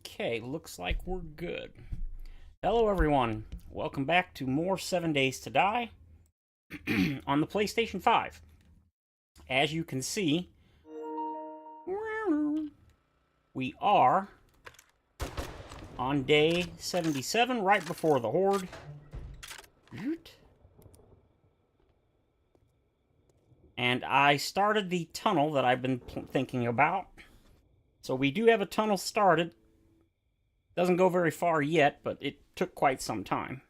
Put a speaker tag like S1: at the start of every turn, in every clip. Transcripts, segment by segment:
S1: Okay, looks like we're good. Hello, everyone. Welcome back to more 7 Days to Die on the PlayStation 5. As you can see, we are on day 77, right before the Horde. And I started the tunnel that I've been thinking about. So we do have a tunnel started. Doesn't go very far yet, but it took quite some time.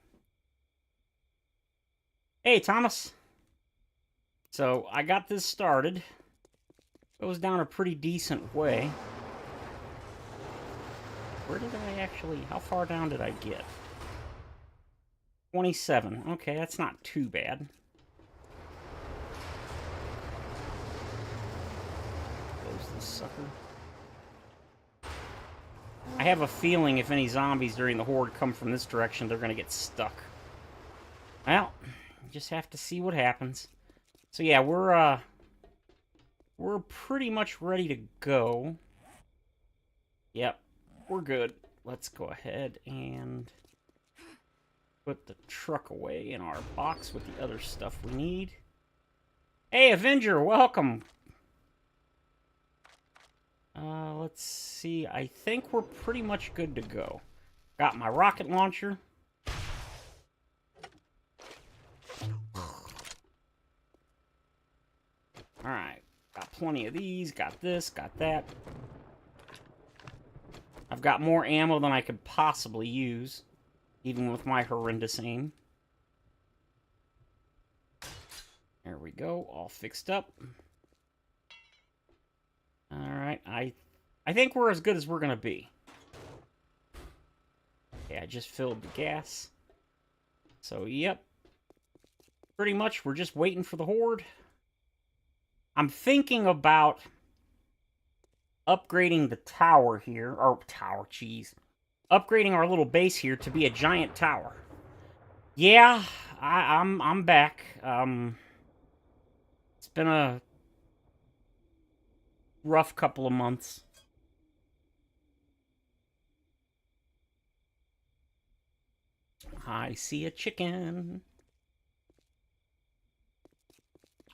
S1: Hey, Thomas. So I got this started. Goes down a pretty decent way. Where did I actually... How far down did I get? 27. Okay, that's not too bad. Close this sucker. I have a feeling if any zombies during the Horde come from this direction, they're going to get stuck. Well, just have to see what happens. So yeah, we're pretty much ready to go. Yep, we're good. Let's go ahead and put the truck away in our box with the other stuff we need. Hey, Avenger, welcome. Let's see. I think we're pretty much good to go. Got my rocket launcher. Alright. Got plenty of these. Got this. Got that. I've got more ammo than I could possibly use, even with my horrendous aim. There we go. All fixed up. Alright, I think we're as good as we're gonna be. Okay, I just filled the gas. So, yep. Pretty much, we're just waiting for the Horde. I'm thinking about upgrading the tower here. Or, tower, jeez. Upgrading our little base here to be a giant tower. Yeah, I'm back. It's been a rough couple of months. I see a chicken.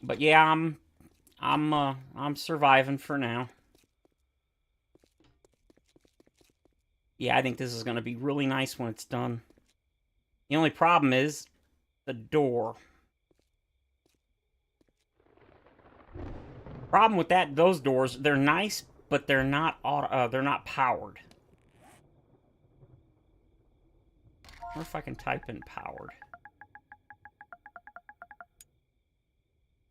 S1: But yeah, I'm surviving for now. Yeah, I think this is going to be really nice when it's done. The only problem is the door. Problem with those doors, they're nice, but they're not powered. Or if I can type in powered.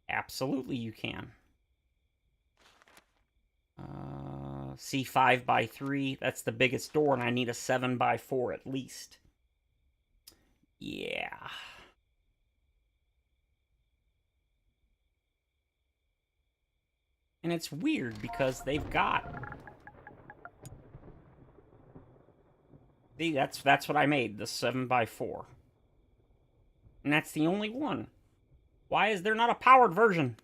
S1: Absolutely, you can. C5 by 3. That's the biggest door, and I need a 7 by 4 at least. Yeah. And it's weird because they've got... See, that's what I made, the 7 by 4. And that's the only one. Why is there not a powered version?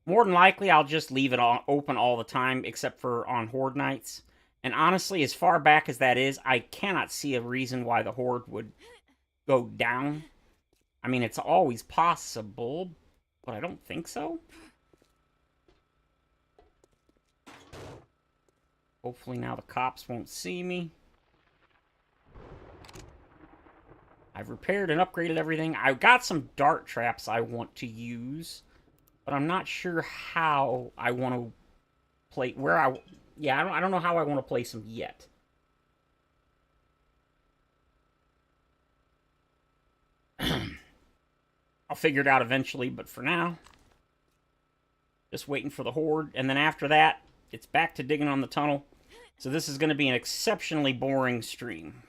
S1: More than likely, I'll just leave it open all the time, except for on Horde nights. And honestly, as far back as that is, I cannot see a reason why the Horde would go down. I mean, it's always possible, but I don't think so. Hopefully now the cops won't see me. I've repaired and upgraded everything. I've got some dart traps I want to use, but I'm not sure how I want to play... I don't know how I want to place them yet. I'll figure it out eventually, but for now, just waiting for the Horde, and then after that, it's back to digging on the tunnel. So this is going to be an exceptionally boring stream.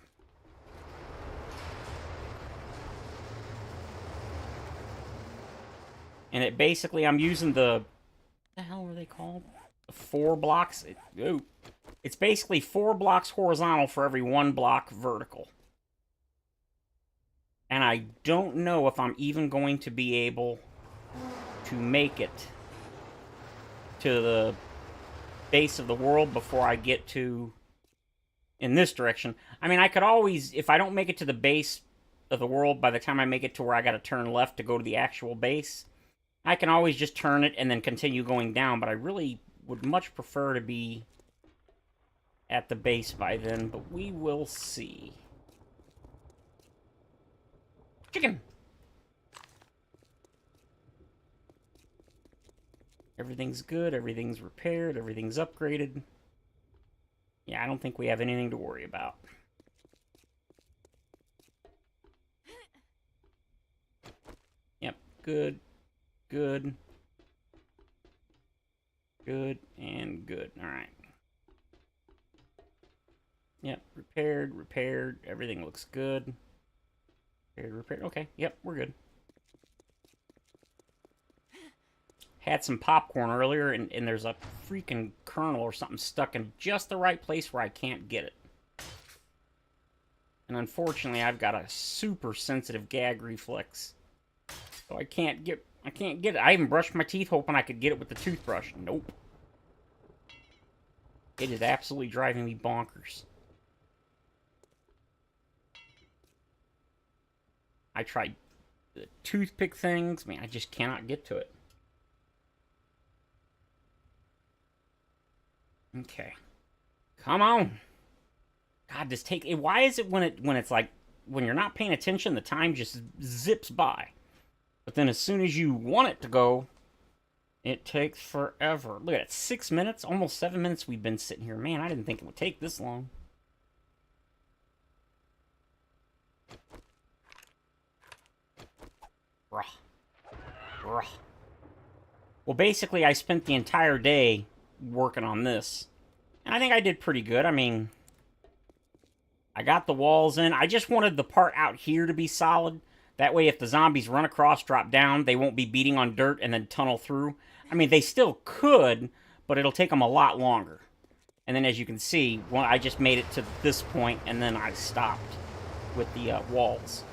S1: And it basically, I'm using what the hell are they called? 4 blocks? It's basically 4 blocks horizontal for every 1 block vertical. And I don't know if I'm even going to be able to make it to the base of the world before I get to in this direction. I mean, I could always, if I don't make it to the base of the world by the time I make it to where I gotta turn left to go to the actual base, I can always just turn it and then continue going down, but I really would much prefer to be at the base by then, but we will see. Chicken! Everything's good, everything's repaired, everything's upgraded. Yeah, I don't think we have anything to worry about. Yep, good, good, good, and good. Alright. Yep, repaired, repaired, everything looks good. Repaired, repaired, okay, yep, we're good. Had some popcorn earlier, and there's a freaking kernel or something stuck in just the right place where I can't get it. And unfortunately, I've got a super sensitive gag reflex. So I can't get it. I even brushed my teeth hoping I could get it with the toothbrush. Nope. It is absolutely driving me bonkers. I tried the toothpick things. Man, I just cannot get to it. Okay. Come on. God, this take... Why is it when it's like... When you're not paying attention, the time just zips by. But then as soon as you want it to go, it takes forever. Look at it. 6 minutes? Almost 7 minutes we've been sitting here. Man, I didn't think it would take this long. Bruh. Bruh. Well, basically, I spent the entire day working on this. And I think I did pretty good. I mean, I got the walls in. I just wanted the part out here to be solid. That way, if the zombies run across, drop down, they won't be beating on dirt and then tunnel through. I mean, they still could, but it'll take them a lot longer. And then, as you can see, well, I just made it to this point, and then I stopped with the walls.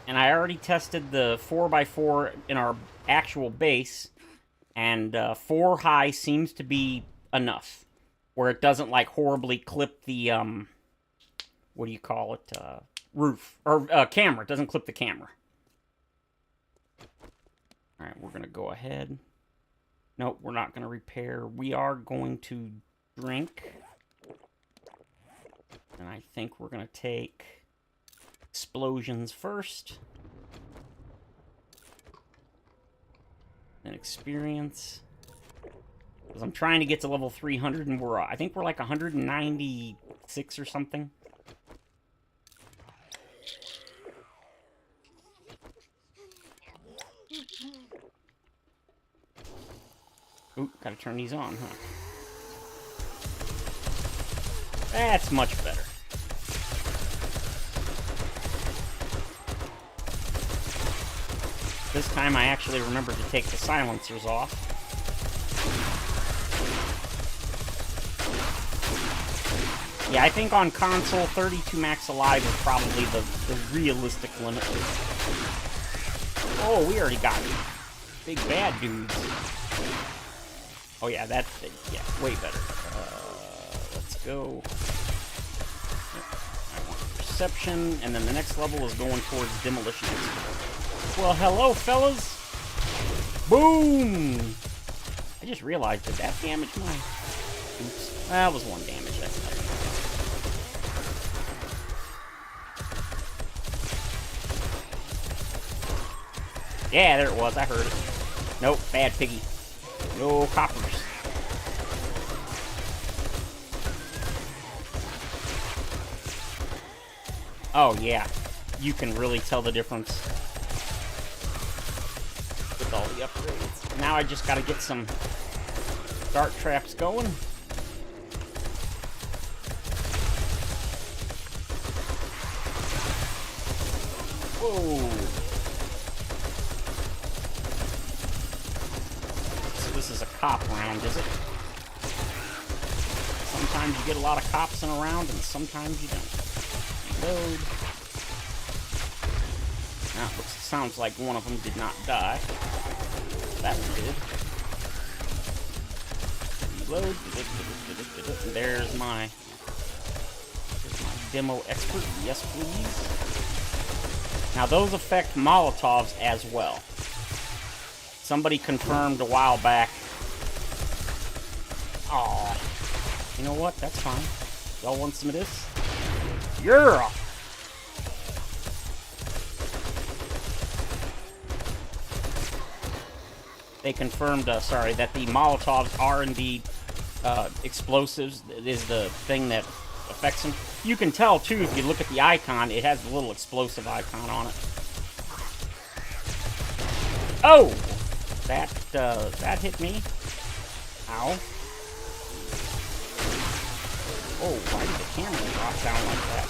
S1: And I already tested the 4x4 in our actual base, and 4 high seems to be enough, where it doesn't like horribly clip the what do you call it, roof or camera. It doesn't clip the camera. All right, we're gonna go ahead. Nope, we're not gonna repair. We are going to drink, and I think we're gonna take explosions first. Then experience. Because I'm trying to get to level 300, and I think we're like 196 or something. Ooh, gotta turn these on, huh? That's much better. This time I actually remembered to take the silencers off. Yeah, I think on console, 32 max alive is probably the realistic limit. Oh, we already got big bad dudes. Oh yeah, that's yeah, way better. Let's go. I want perception, and then the next level is going towards demolition. Well, hello, fellas. Boom! I just realized, did that damage my... Oops. That was 1 damage. That's nothing. Yeah, there it was. I heard it. Nope, bad piggy. No coppers. Oh, yeah. You can really tell the difference with all the upgrades. Now I just gotta get some dart traps going. Whoa. So this is a cop round, is it? Sometimes you get a lot of cops in a round, and sometimes you don't. Load. Now, it sounds like one of them did not die. That one did. Load. There's my demo expert. Yes, please. Now, those affect Molotovs as well. Somebody confirmed a while back. Aw. You know what? That's fine. Y'all want some of this? Yeah! They confirmed, sorry, that the Molotovs are indeed explosives. Is the thing that affects them. You can tell, too, if you look at the icon, it has a little explosive icon on it. Oh! That hit me. Ow. Oh, why did the camera drop down like that?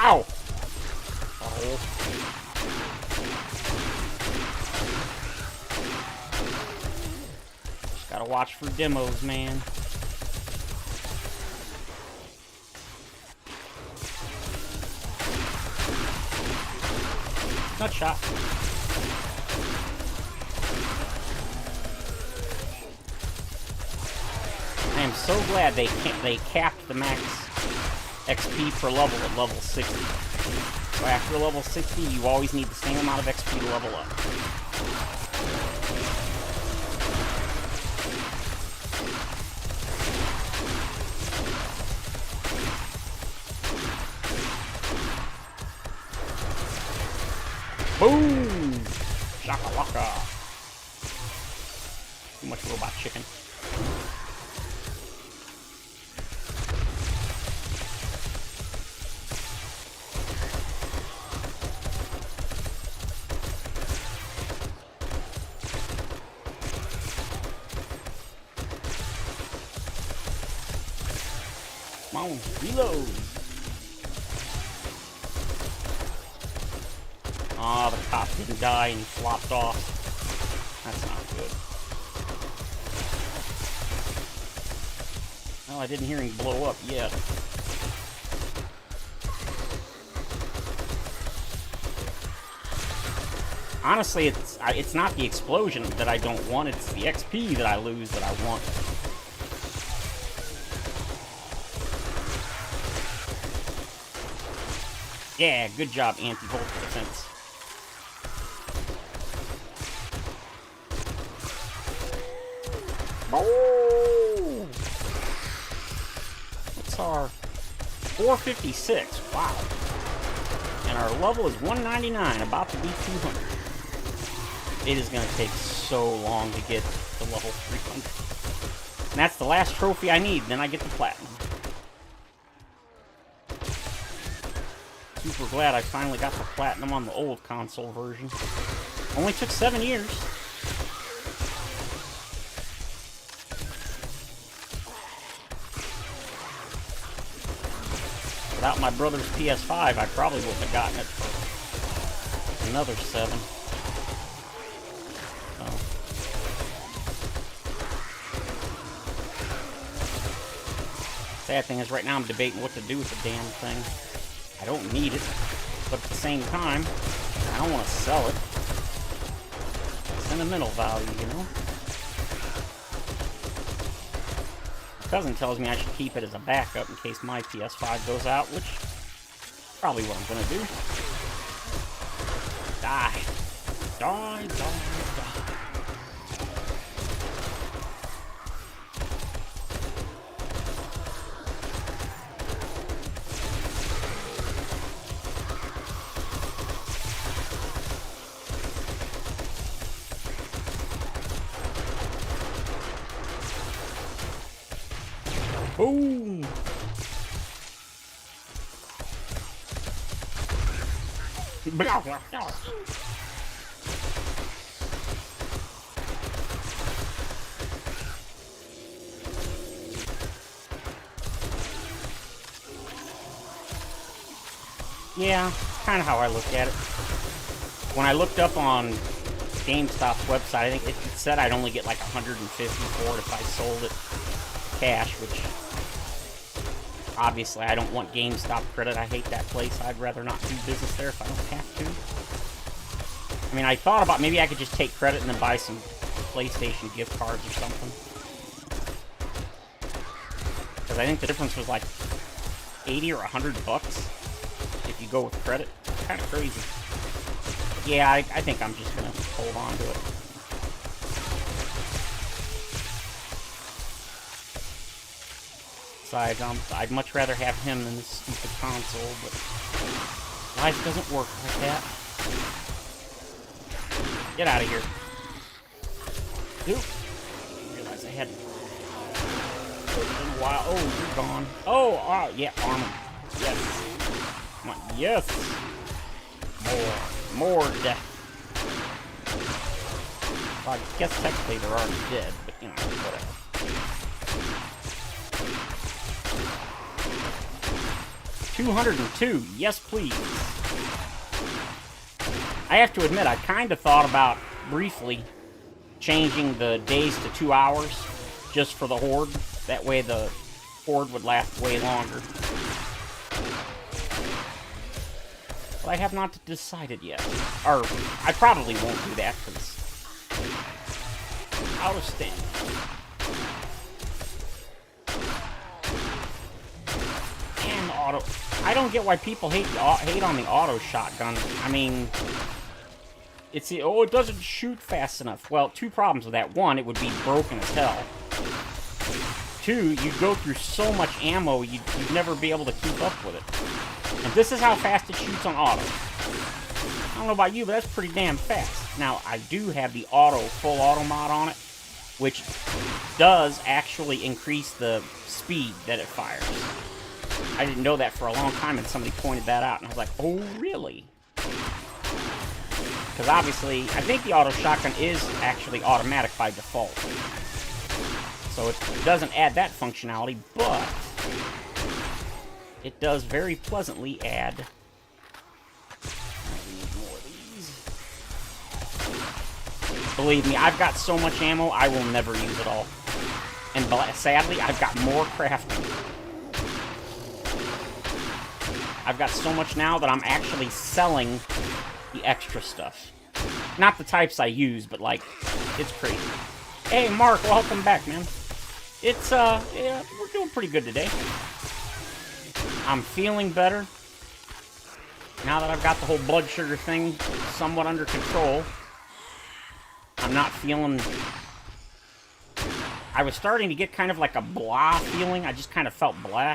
S1: Ow! Oh. Just gotta watch for demos, man. Nut shot. I am so glad they capped the max XP per level at level 60. So after level 60, you always need the same amount of XP to level up. Boom! Shakalaka! Too much robot chicken. Come on, reload! Ah, the cop didn't die and he flopped off. That's not good. Well, I didn't hear him blow up yet. Honestly, it's not the explosion that I don't want, it's the XP that I lose that I want. Yeah, good job, anti-volt defense. Oh! What's our 456? Wow. And our level is 199, about to be 200. It is going to take so long to get to level 300. And that's the last trophy I need, then I get the platinum. Super glad I finally got the platinum on the old console version. Only took 7 years. Without my brother's PS5, I probably wouldn't have gotten it for another 7. So. Sad thing is, right now I'm debating what to do with the damn thing. I don't need it, but at the same time, I don't want to sell it. Sentimental value, you know? My cousin tells me I should keep it as a backup in case my PS5 goes out, which is probably what I'm going to do. Die. Die, die, die. Boom! Yeah, kind of how I look at it. When I looked up on GameStop's website, I think it said I'd only get like 150 for it if I sold it cash, which Obviously, I don't want GameStop credit. I hate that place. I'd rather not do business there if I don't have to. I mean, I thought about maybe I could just take credit and then buy some PlayStation gift cards or something. Because I think the difference was like 80 or 100 bucks if you go with credit. It's kind of crazy. Yeah, I think I'm just going to hold on to it. Besides, I'd much rather have him than this stupid console, but life doesn't work like that. Get out of here. Oop. I realized I had it in a while. Oh, you're gone. Oh, yeah, armor. Yes. Come on. Yes. More death. Well, I guess technically they're already dead, but you know, whatever. $202. Yes, please. I have to admit, I kind of thought about briefly changing the days to 2 hours just for the Horde. That way the Horde would last way longer. But I have not decided yet. Or, I probably won't do that because out of stand. And auto. I don't get why people hate on the auto shotgun. I mean, it doesn't shoot fast enough. Well, two problems with that. One, it would be broken as hell. Two, you'd go through so much ammo, you'd never be able to keep up with it. And this is how fast it shoots on auto. I don't know about you, but that's pretty damn fast. Now, I do have the full auto mod on it, which does actually increase the speed that it fires. I didn't know that for a long time, and somebody pointed that out, and I was like, oh, really? Because obviously, I think the auto shotgun is actually automatic by default. So it doesn't add that functionality, but it does very pleasantly add... I need more of these. Believe me, I've got so much ammo, I will never use it all. And sadly, I've got more crafting. I've got so much now that I'm actually selling the extra stuff. Not the types I use, but like, it's crazy. Hey, Mark, welcome back, man. It's, yeah, we're doing pretty good today. I'm feeling better. Now that I've got the whole blood sugar thing somewhat under control, I'm not feeling... I was starting to get kind of like a blah feeling. I just kind of felt blah.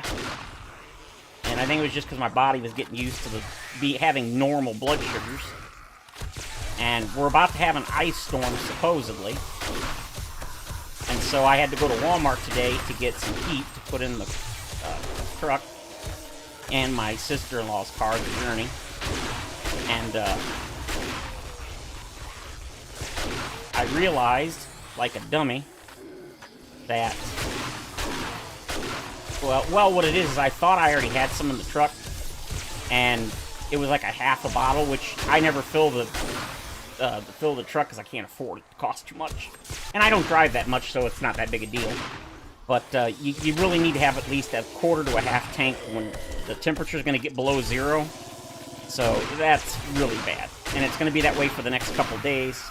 S1: And I think it was just because my body was getting used to having normal blood sugars. And we're about to have an ice storm, supposedly. And so I had to go to Walmart today to get some heat to put in the truck. And my sister-in-law's car, the Journey. And I realized, like a dummy, that... Well, what it is I thought I already had some in the truck, and it was like a half a bottle, which I never fill the truck because I can't afford it. It costs too much. And I don't drive that much, so it's not that big a deal. But you really need to have at least a quarter to a half tank when the temperature is going to get below 0. So that's really bad. And it's going to be that way for the next couple days.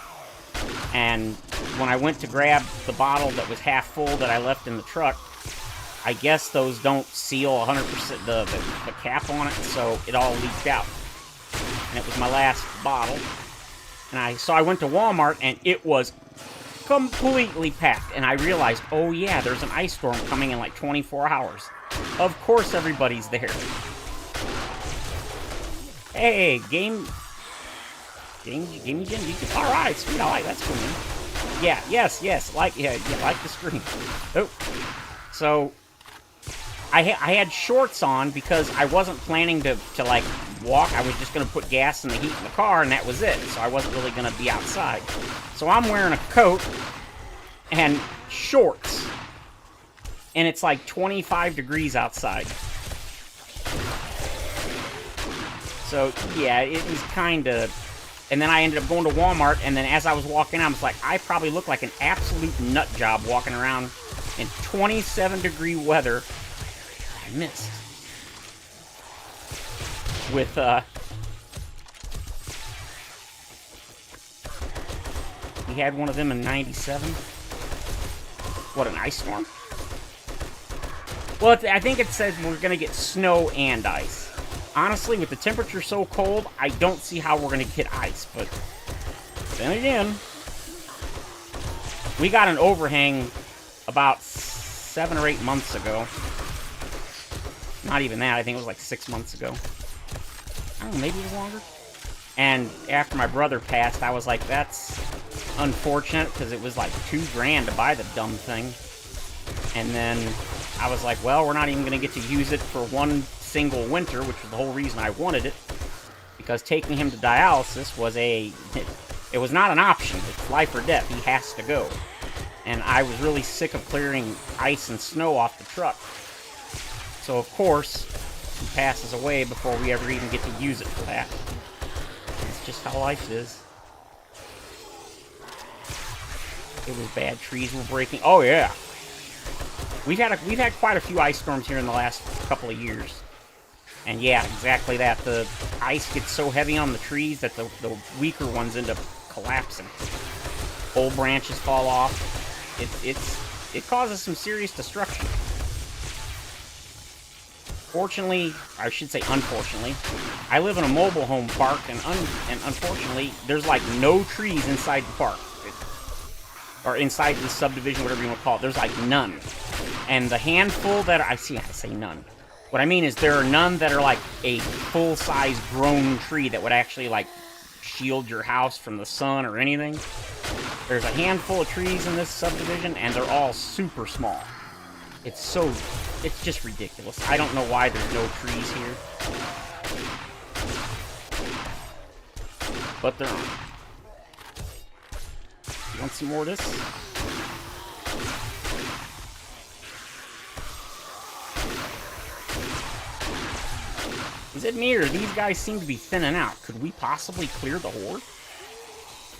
S1: And when I went to grab the bottle that was half full that I left in the truck, I guess those don't seal 100% the cap on it, so it all leaked out. And it was my last bottle. And so I went to Walmart, and it was completely packed. And I realized, oh yeah, there's an ice storm coming in like 24 hours. Of course everybody's there. Hey, Game Jim, you can, all right, sweet, I like that screen. Yeah, yes, like the screen. Oh, so I had shorts on because I wasn't planning to like walk. I was just gonna put gas in the heat in the car, and that was it. So I wasn't really gonna be outside. So I'm wearing a coat and shorts, and it's like 25 degrees outside. So yeah, it was kind of. And then I ended up going to Walmart, and then as I was walking out, I was like, I probably look like an absolute nut job walking around in 27-degree weather I missed. With, we had one of them in 97. What, an ice storm? Well, I think it says we're going to get snow and ice. Honestly, with the temperature so cold, I don't see how we're going to get ice. But then again, we got an overhang about 7 or 8 months ago. Not even that. I think it was like 6 months ago. I don't know, maybe it was longer. And after my brother passed, I was like, that's unfortunate, because it was like $2,000 to buy the dumb thing. And then I was like, well, we're not even going to get to use it for one single winter, which was the whole reason I wanted it. Because taking him to dialysis was it was not an option. It's life or death. He has to go. And I was really sick of clearing ice and snow off the truck. So, of course, he passes away before we ever even get to use it for that. It's just how life is. It was bad. Trees were breaking. Oh, yeah. We've had quite a few ice storms here in the last couple of years. And yeah, exactly that. The ice gets so heavy on the trees that the weaker ones end up collapsing. Old branches fall off. It causes some serious destruction. Fortunately, I should say unfortunately, I live in a mobile home park, and unfortunately, there's like no trees inside the park. Or inside the subdivision, whatever you want to call it. There's like none. And the handful that I say none. What I mean is there are none that are like a full-size grown tree that would actually like shield your house from the sun or anything. There's a handful of trees in this subdivision, and they're all super small. It's just ridiculous. I don't know why there's no trees here. But there aren't. You want some more of this? Is it me, or these guys seem to be thinning out? Could we possibly clear the Horde?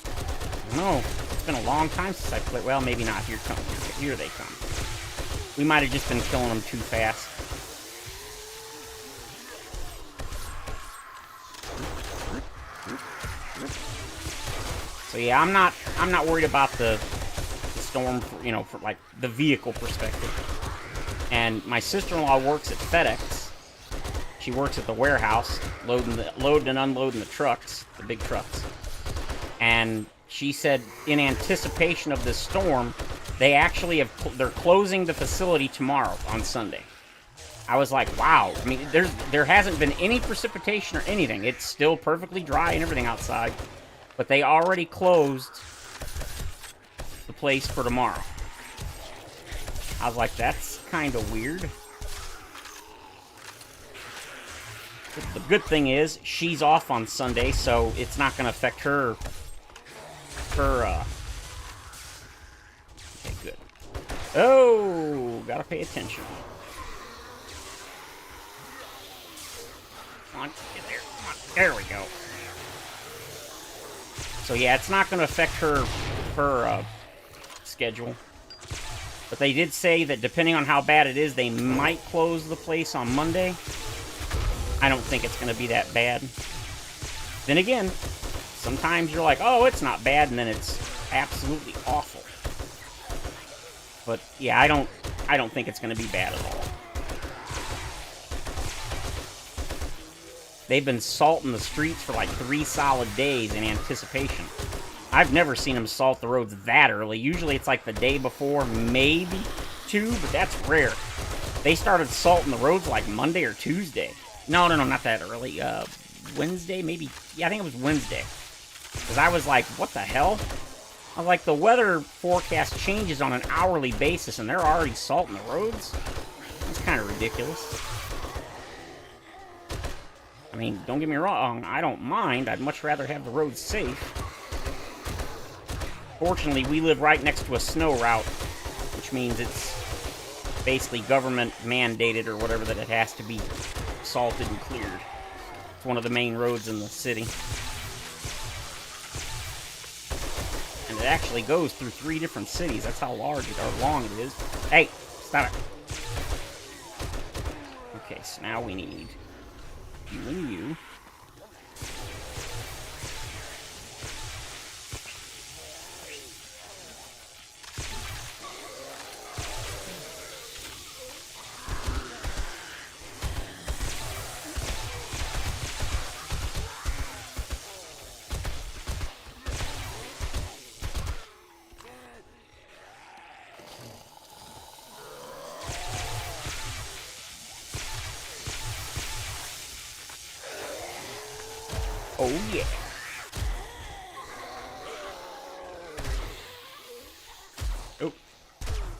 S1: I don't know. It's been a long time since I played. Well, maybe not. Here they come. We might have just been killing them too fast. So yeah, I'm not worried about the storm, for like the vehicle perspective. And my sister-in-law works at FedEx. She works at the warehouse, loading and unloading the trucks, the big trucks. And she said, in anticipation of this storm, they're closing the facility tomorrow on Sunday. I was like, wow. I mean, there hasn't been any precipitation or anything. It's still perfectly dry and everything outside. But they already closed the place for tomorrow. I was like, that's kind of weird. The good thing is, she's off on Sunday, so it's not going to affect her. Okay, good. Oh, gotta pay attention. Come on, get there. Come on, there we go. So yeah, it's not going to affect her schedule. But they did say that depending on how bad it is, they might close the place on Monday. I don't think it's going to be that bad. Then again, sometimes you're like, oh, it's not bad, and then it's absolutely awful. But yeah, I don't think it's going to be bad at all. They've been salting the streets for like 3 solid days in anticipation. I've never seen them salt the roads that early. Usually it's like the day before, maybe 2, but that's rare. They started salting the roads like Monday or Tuesday. No, not that early. Wednesday, maybe. Yeah, I think it was Wednesday. Because I was like, what the hell? I was like, the weather forecast changes on an hourly basis, and they're already salting the roads? That's kind of ridiculous. I mean, don't get me wrong, I don't mind. I'd much rather have the roads safe. Fortunately, we live right next to a snow route, which means it's basically government mandated or whatever that it has to be salted and cleared. It's one of the main roads in the city. And it actually goes through 3 different cities. That's how large or long it is. Hey, stop it. Okay, so now we need you and you. Oh, yeah. Oh.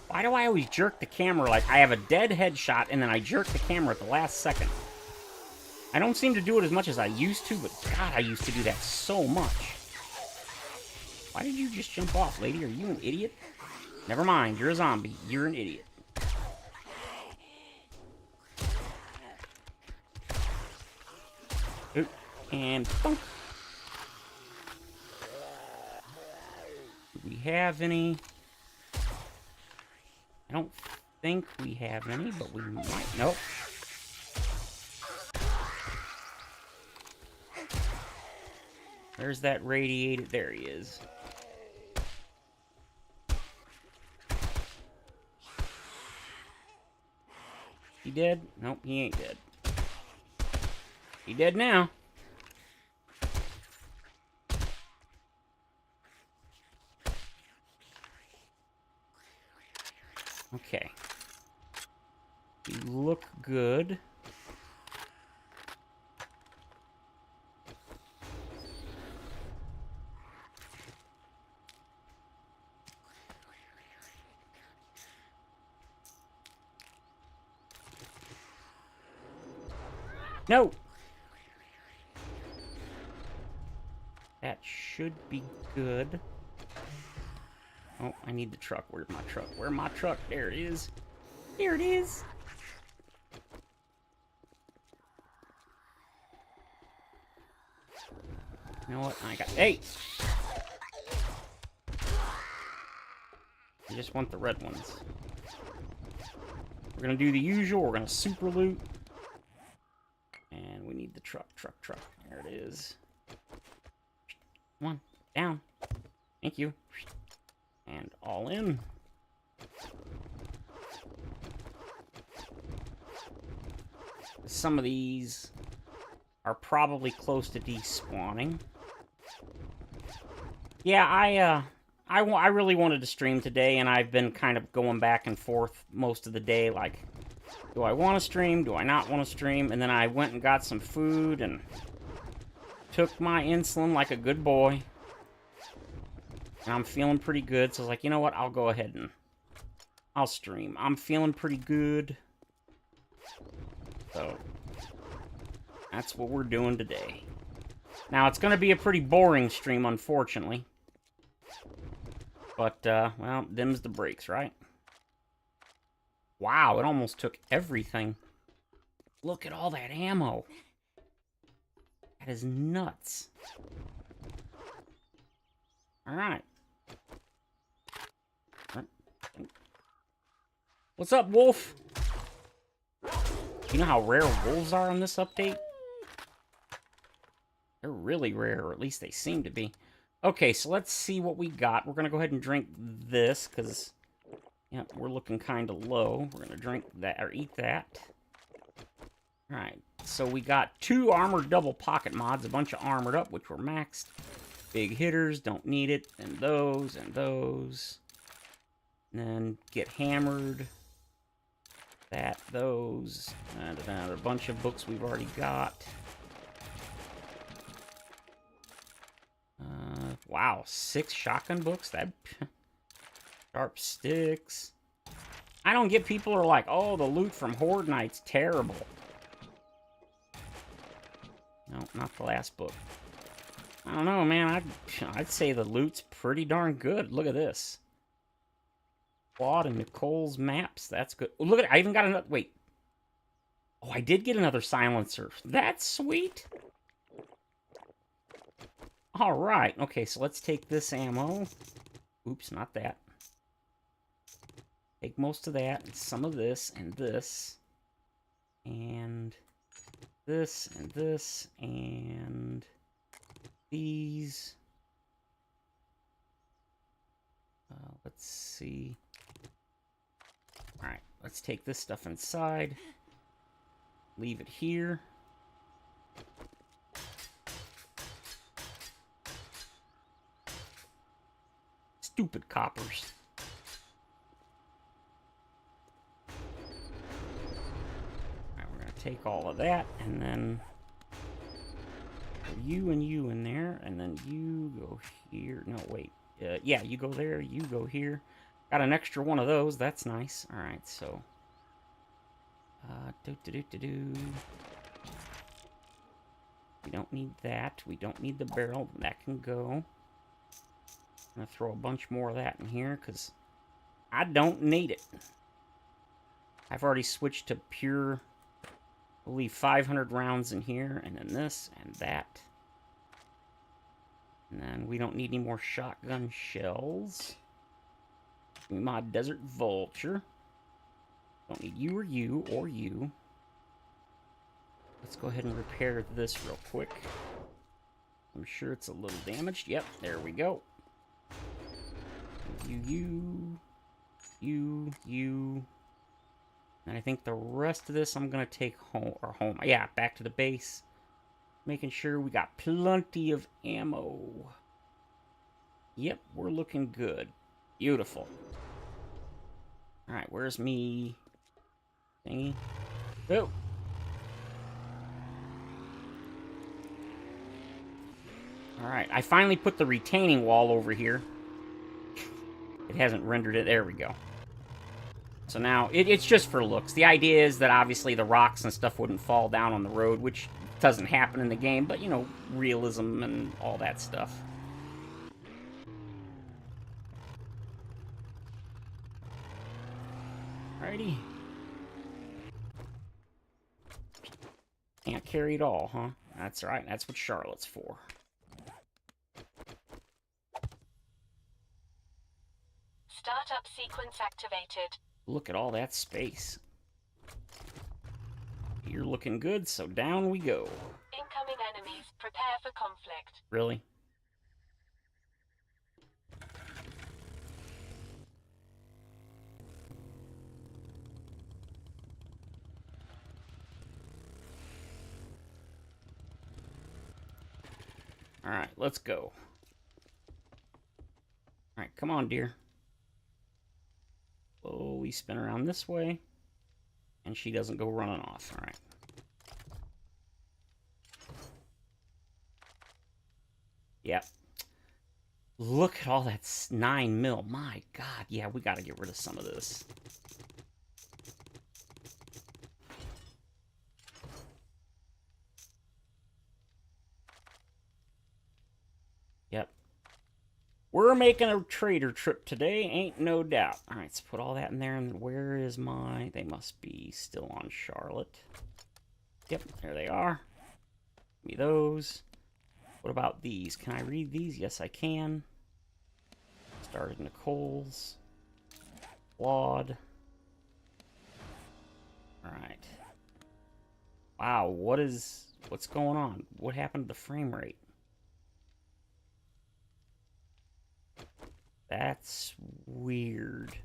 S1: Why do I always jerk the camera like I have a dead headshot and then I jerk the camera at the last second? I don't seem to do it as much as I used to, but God, I used to do that so much. Why did you just jump off, lady? Are you an idiot? Never mind, you're a zombie. You're an idiot. Oop. And thunk. Do we have any? I don't think we have any, but we might. Nope. There's that radiated. There he is. He dead? Nope, he ain't dead. He dead now. Okay. You look good. No! That should be good. Oh, I need the truck. Where's my truck? Where's my truck? There it is. There it is. You know what? I got... Hey! I just want the red ones. We're gonna do the usual. We're gonna super loot. And we need the truck. There it is. Come on. Down. Thank you. And all in. Some of these are probably close to despawning. Yeah, I really wanted to stream today, and I've been kind of going back and forth most of the day, like, do I want to stream? Do I not want to stream? And then I went and got some food and took my insulin like a good boy. And I'm feeling pretty good, so I was like, you know what? I'll go ahead and I'll stream. I'm feeling pretty good. So, that's what we're doing today. Now, it's going to be a pretty boring stream, unfortunately. But, well, them's the breaks, right? Wow, it almost took everything. Look at all that ammo. That is nuts. Alright. What's up, wolf? You know how rare wolves are in this update? They're really rare, or at least they seem to be. Okay, so let's see what we got. We're going to go ahead and drink this, because yeah, we're looking kind of low. We're going to drink that, or eat that. Alright, so we got 2 armored double pocket mods, a bunch of armored up, which were maxed. Big hitters, don't need it. And those, and those. And then get hammered. That, those. And a bunch of books we've already got. Wow, 6 shotgun books? That sharp sticks. I don't get people who are like, oh, the loot from Horde Night's terrible. No, not the last book. I don't know, man. I'd say the loot's pretty darn good. Look at this. Claude and Nicole's maps. That's good. Oh, look at it. I even got another... Wait. Oh, I did get another silencer. That's sweet. All right. Okay, so let's take this ammo. Oops, not that. Take most of that, and some of this, and this. And this, and this, and these. Let's see. Alright, let's take this stuff inside. Leave it here. Stupid coppers. Alright, we're going to take all of that, and then you and you in there, and then you go here. No, wait. Yeah, you go there, you go here. Got an extra one of those. That's nice. Alright, so... We don't need that. We don't need the barrel. That can go. I'm going to throw a bunch more of that in here, because I don't need it. I've already switched to pure... We'll leave 500 rounds in here, and then this, and that. And then we don't need any more shotgun shells. We mod Desert Vulture. Don't need you or you or you. Let's go ahead and repair this real quick. I'm sure it's a little damaged. Yep, there we go. You. And I think the rest of this I'm going to take home. Yeah, back to the base. Making sure we got plenty of ammo. Yep, we're looking good. Beautiful. Alright, where's me thingy? Oh! Alright, I finally put the retaining wall over here. It hasn't rendered it. There we go. So now, it's just for looks. The idea is that obviously the rocks and stuff wouldn't fall down on the road, which doesn't happen in the game, but, you know, realism and all that stuff. Alrighty. Can't carry it all, huh? That's right, that's what Charlotte's for.
S2: Startup sequence activated.
S1: Look at all that space. You're looking good, so down we go.
S2: Incoming enemies. Prepare for conflict.
S1: Really? Alright, let's go. Alright, come on, dear. Slowly spin around this way. And she doesn't go running off. Alright. Yep. Look at all that 9 mil. My God. Yeah, we gotta get rid of some of this. Yep. We're making a trader trip today, ain't no doubt. All right, let's put all that in there. And where is my... They must be still on Charlotte. Yep, there they are. Give me those. What about these? Can I read these? Yes, I can. Started Nicole's. Claude. All right. Wow, what's going on? What happened to the frame rate? That's weird.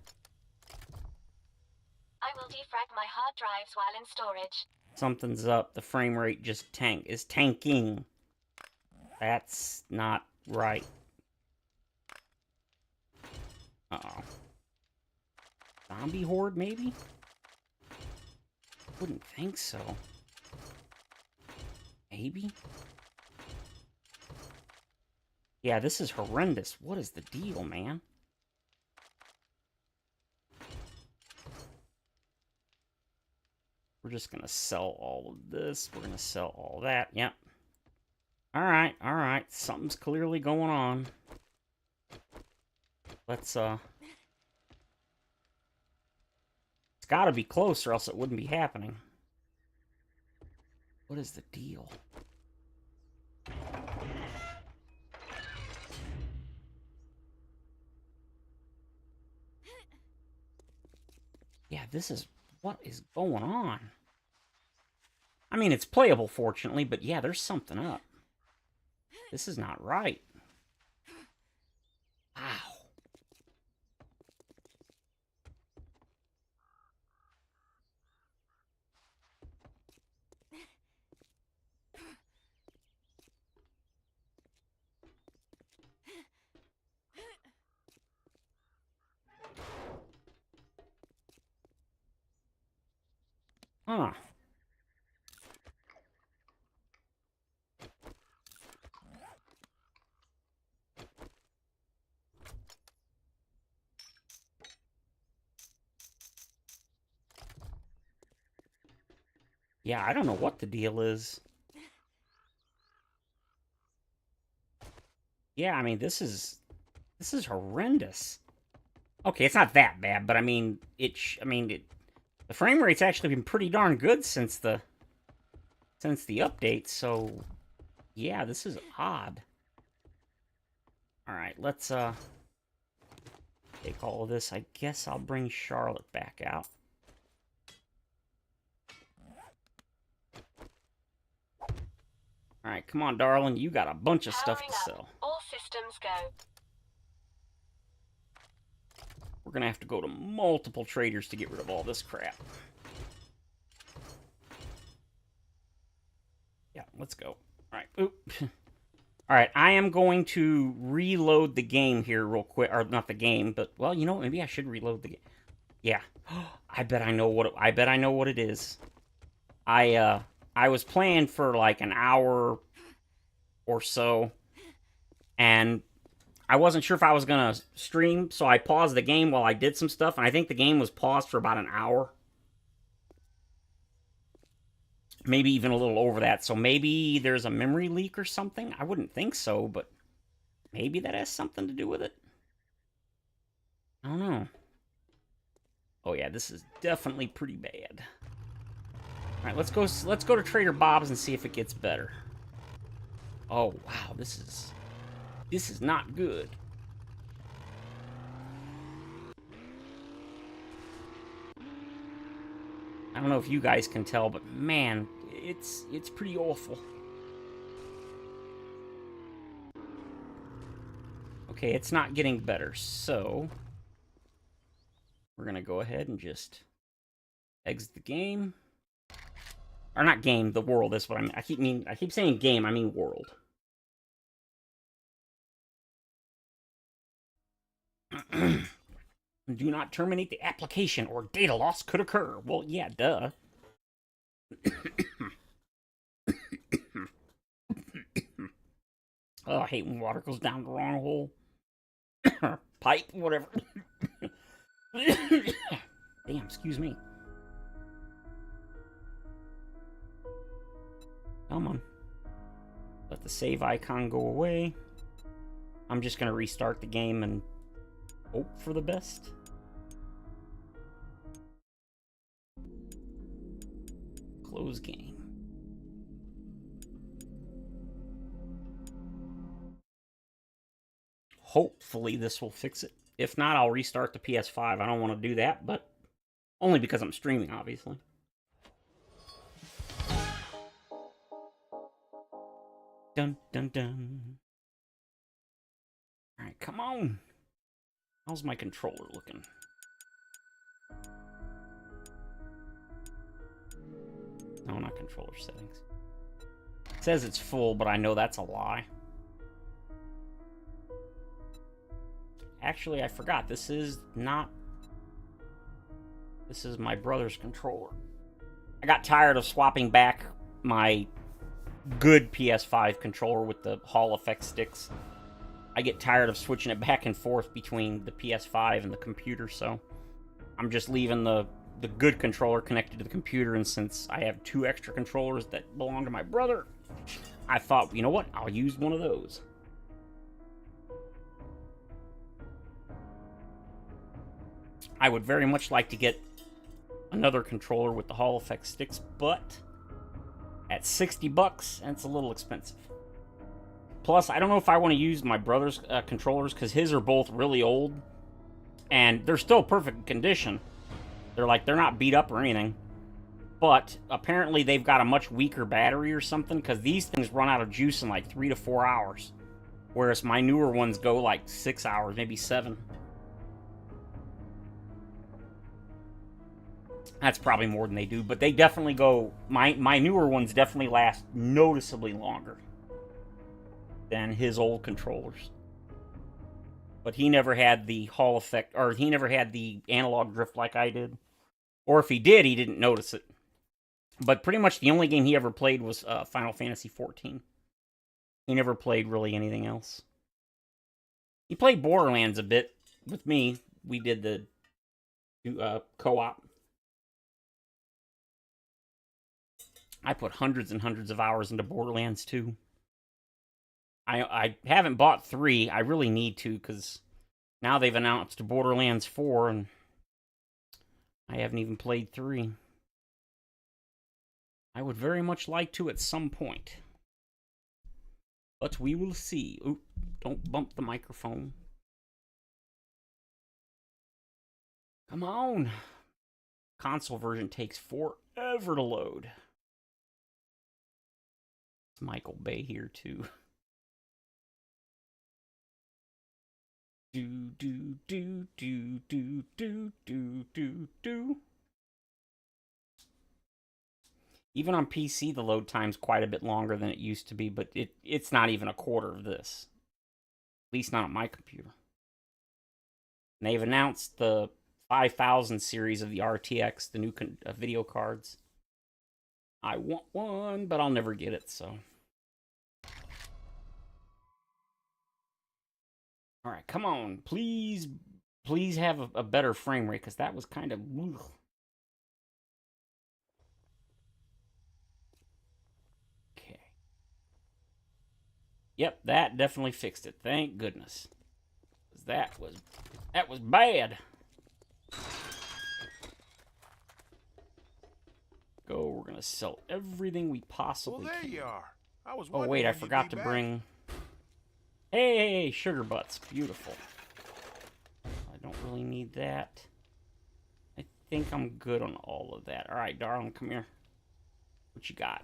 S2: I will defrag my hard drives while in storage.
S1: Something's up. The frame rate just is tanking. That's not right. Uh-oh. Zombie horde, maybe? Wouldn't think so. Maybe? Yeah, this is horrendous. What is the deal, man? We're just gonna sell all of this. We're gonna sell all that. Yep. Alright, alright. Something's clearly going on. Let's, It's gotta be close or else it wouldn't be happening. What is the deal? Yeah, this is... What is going on? I mean, it's playable, fortunately, but yeah, there's something up. This is not right. Wow. Huh. Yeah, I don't know what the deal is. Yeah, I mean, this is horrendous. Okay, it's not that bad, but I mean, the frame rate's actually been pretty darn good since the update. So, yeah, this is odd. All right, let's take all of this. I guess I'll bring Charlotte back out. All right, come on, darling. You got a bunch of stuff to sell.
S2: All systems go.
S1: We're gonna have to go to multiple traders to get rid of all this crap. Yeah, let's go. All right. Oop. All right, I am going to reload the game here real quick, or not the game, but well, you know, maybe I should reload the game. Yeah, I bet I know what it is. I was playing for like an hour or so, and I wasn't sure if I was gonna stream, so I paused the game while I did some stuff, and I think the game was paused for about an hour. Maybe even a little over that, so maybe there's a memory leak or something? I wouldn't think so, but maybe that has something to do with it. I don't know. Oh yeah, this is definitely pretty bad. Alright, let's go to Trader Bob's and see if it gets better. Oh wow, this is not good. I don't know if you guys can tell, but man, it's pretty awful. Okay, it's not getting better, so we're gonna go ahead and just exit the game. Or not game, the world is what I mean. I keep saying game, I mean world. Do not terminate the application or data loss could occur. Well, yeah, duh. Oh, I hate when water goes down the wrong hole. Pipe, whatever. Damn, excuse me. Come on. Let the save icon go away. I'm just going to restart the game and hope for the best. Close game. Hopefully this will fix it. If not, I'll restart the PS5. I don't want to do that, but only because I'm streaming, obviously. Dun, dun, dun. Alright, come on. How's my controller looking? No, not controller settings. It says it's full, but I know that's a lie. Actually, I forgot. This is not... This is my brother's controller. I got tired of swapping back my good PS5 controller with the Hall effect sticks. I get tired of switching it back and forth between the PS5 and the computer, so I'm just leaving the good controller connected to the computer, and since I have 2 extra controllers that belong to my brother, I thought, you know what, I'll use one of those. I would very much like to get another controller with the Hall effect sticks, but at $60, and it's a little expensive. Plus, I don't know if I want to use my brother's controllers, because his are both really old, and they're still perfect condition. They're not beat up or anything. But apparently they've got a much weaker battery or something, because these things run out of juice in like 3 to 4 hours. Whereas my newer ones go like 6 hours, maybe 7. That's probably more than they do, but they definitely go... My newer ones definitely last noticeably longer than his old controllers. But he never had the Hall effect, or he never had the analog drift like I did. Or if he did, he didn't notice it. But pretty much the only game he ever played was Final Fantasy XIV. He never played really anything else. He played Borderlands a bit with me. We did the co-op. I put hundreds and hundreds of hours into Borderlands 2. I haven't bought 3. I really need to, because now they've announced Borderlands 4, and I haven't even played 3. I would very much like to at some point. But we will see. Oop, don't bump the microphone. Come on. Console version takes forever to load. It's Michael Bay here, too. Do. Even on PC, the load time's quite a bit longer than it used to be, but it's not even a quarter of this. At least not on my computer. And they've announced the 5000 series of the RTX, the new video cards. I want one, but I'll never get it, so... Alright, come on. Please have a better frame rate, because that was kind of... Ugh. Okay. Yep, that definitely fixed it. Thank goodness. That was bad. Go, we're going to sell everything we possibly can.
S3: Well, there you are.
S1: Oh, wait, I forgot to bring... Hey, sugar butts. Beautiful. I don't really need that. I think I'm good on all of that. Alright, darling, come here. What you got?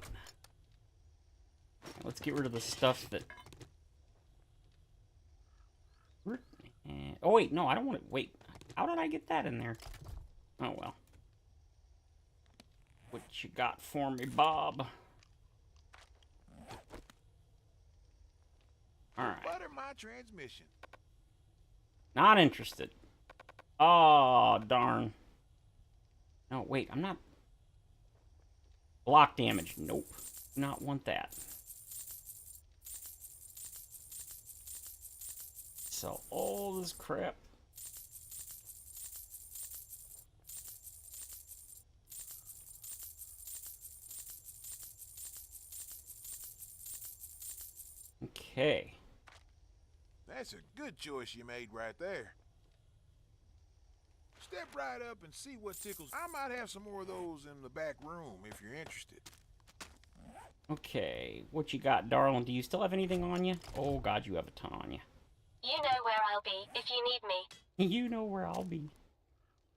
S1: Let's get rid of the stuff that... Oh, wait, no, I don't want to... Wait, how did I get that in there? Oh, well. What you got for me, Bob? Alright.
S3: Butter my transmission.
S1: Not interested. Oh, darn. No, wait, I'm not... Block damage. Nope. Do not want that. Sell all this crap. Okay.
S3: That's a good choice you made right there. Step right up and see what tickles. I might have some more of those in the back room if you're interested.
S1: Okay, what you got, darling? Do you still have anything on you? Oh, God, you have a ton on you.
S2: You know where I'll be if you need me.
S1: You know where I'll be.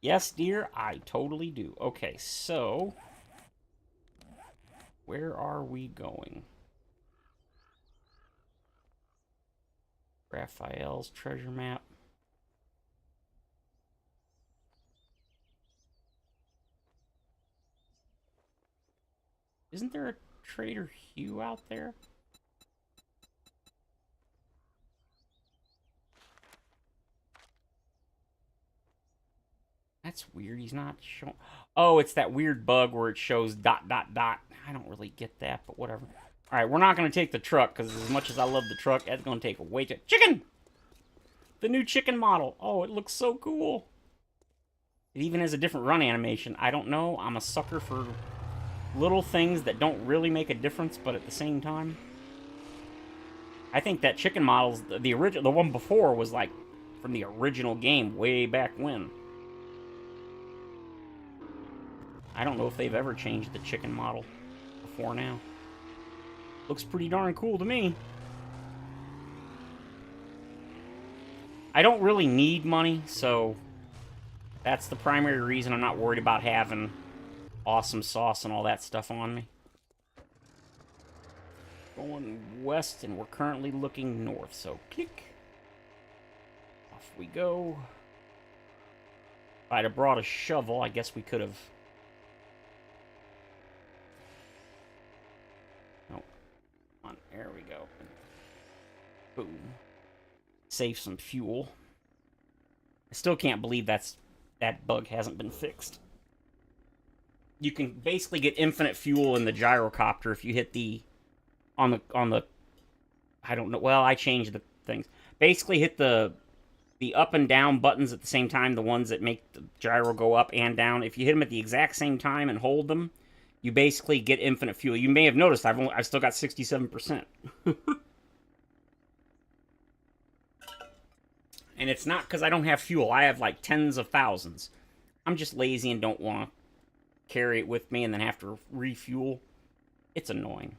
S1: Yes, dear, I totally do. Okay, so... Where are we going? Raphael's treasure map. Isn't there a Trader Hugh out there? That's weird. He's not showing... Oh, it's that weird bug where it shows ... I don't really get that, but whatever. Alright, we're not going to take the truck, because as much as I love the truck, that's going to take way too... Chicken! The new chicken model. Oh, it looks so cool. It even has a different run animation. I don't know. I'm a sucker for little things that don't really make a difference, but at the same time. I think that chicken model's... The one before was, like, from the original game way back when. I don't know if they've ever changed the chicken model before now. Looks pretty darn cool to me. I don't really need money, so that's the primary reason I'm not worried about having awesome sauce and all that stuff on me. Going west, and we're currently looking north, so click. Off we go. If I'd have brought a shovel, I guess we could have... Oh. On, there we go. Boom. Save some fuel. I still can't believe that bug hasn't been fixed. You can basically get infinite fuel in the gyrocopter if you hit the... On the... I don't know. Well, I changed the things. Basically hit the up and down buttons at the same time, the ones that make the gyro go up and down. If you hit them at the exact same time and hold them, you basically get infinite fuel. You may have noticed I've still got 67%. And it's not because I don't have fuel. I have like tens of thousands. I'm just lazy and don't want to carry it with me and then have to refuel. It's annoying.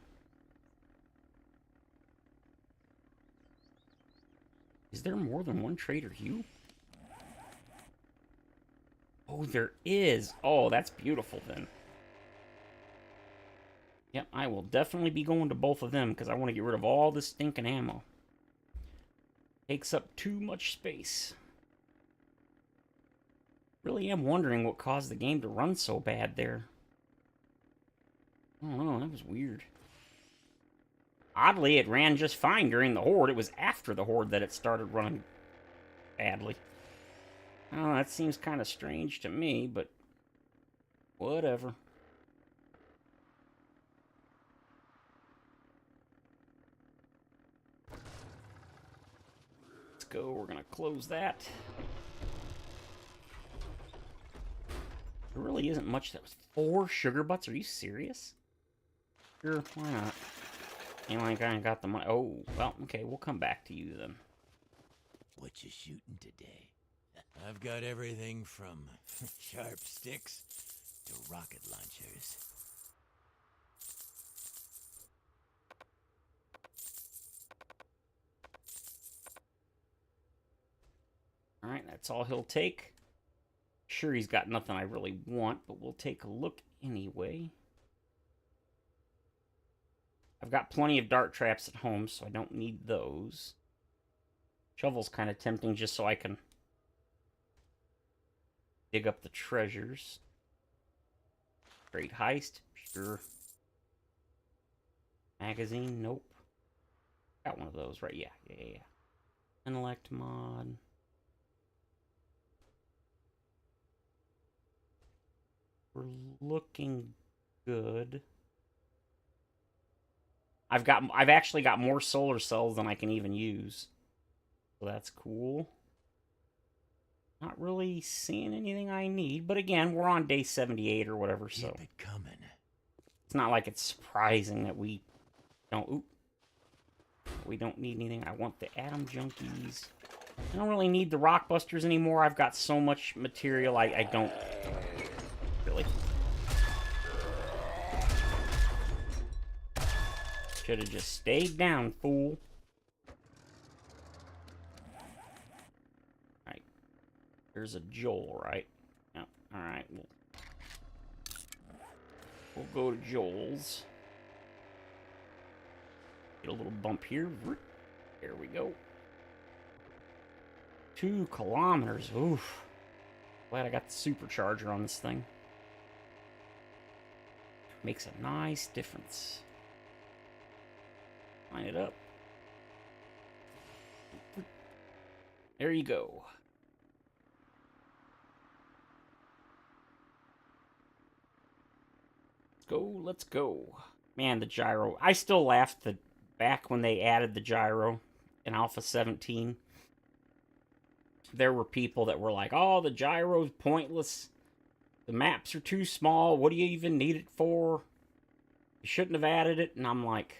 S1: Is there more than one Trader Hugh? Oh, there is. Oh, that's beautiful then. Yep, I will definitely be going to both of them because I want to get rid of all this stinking ammo. Takes up too much space. Really am wondering what caused the game to run so bad there. I don't know, that was weird. Oddly, it ran just fine during the Horde. It was after the Horde that it started running badly. Oh, that seems kind of strange to me, but whatever. Let's go. We're going to close that. There really isn't much. That was 4 sugar butts. Are you serious? Sure, why not? Ain't like I ain't got the money. Oh, well, okay, we'll come back to you then.
S4: What you shooting today? I've got everything from sharp sticks to rocket launchers.
S1: Alright, that's all he'll take. Sure, he's got nothing I really want, but we'll take a look anyway. I've got plenty of dart traps at home, so I don't need those. Shovel's kind of tempting just so I can dig up the treasures. Great heist, sure. Magazine, nope. Got one of those, right? Yeah. Intellect mod. We're looking good. I've actually got more solar cells than I can even use. So that's cool. Not really seeing anything I need, but again, we're on day 78 or whatever, so
S4: keep it coming.
S1: It's not like it's surprising that we don't need anything. I want the atom junkies. I don't really need the rock busters anymore. I've got so much material I don't really. Should have just stayed down, fool. Alright. There's a Joel, right? Yep. Alright, we'll go to Joel's. Get a little bump here. There we go. 2 kilometers. Oof. Glad I got the supercharger on this thing. Makes a nice difference. Line it up. There you go. Let's go. Man, the gyro. I still laughed back when they added the gyro in Alpha 17. There were people that were like, oh, the gyro's pointless. The maps are too small. What do you even need it for? You shouldn't have added it. And I'm like,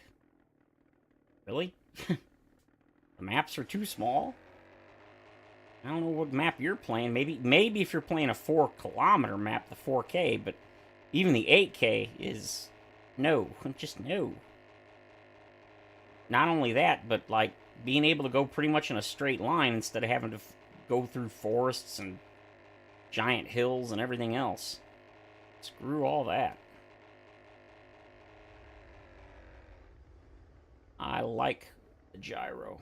S1: really? The maps are too small? I don't know what map you're playing. Maybe if you're playing a 4-kilometer map, the 4K, but even the 8K is no. Just no. Not only that, but like being able to go pretty much in a straight line instead of having to go through forests and giant hills and everything else. Screw all that. I like the gyro.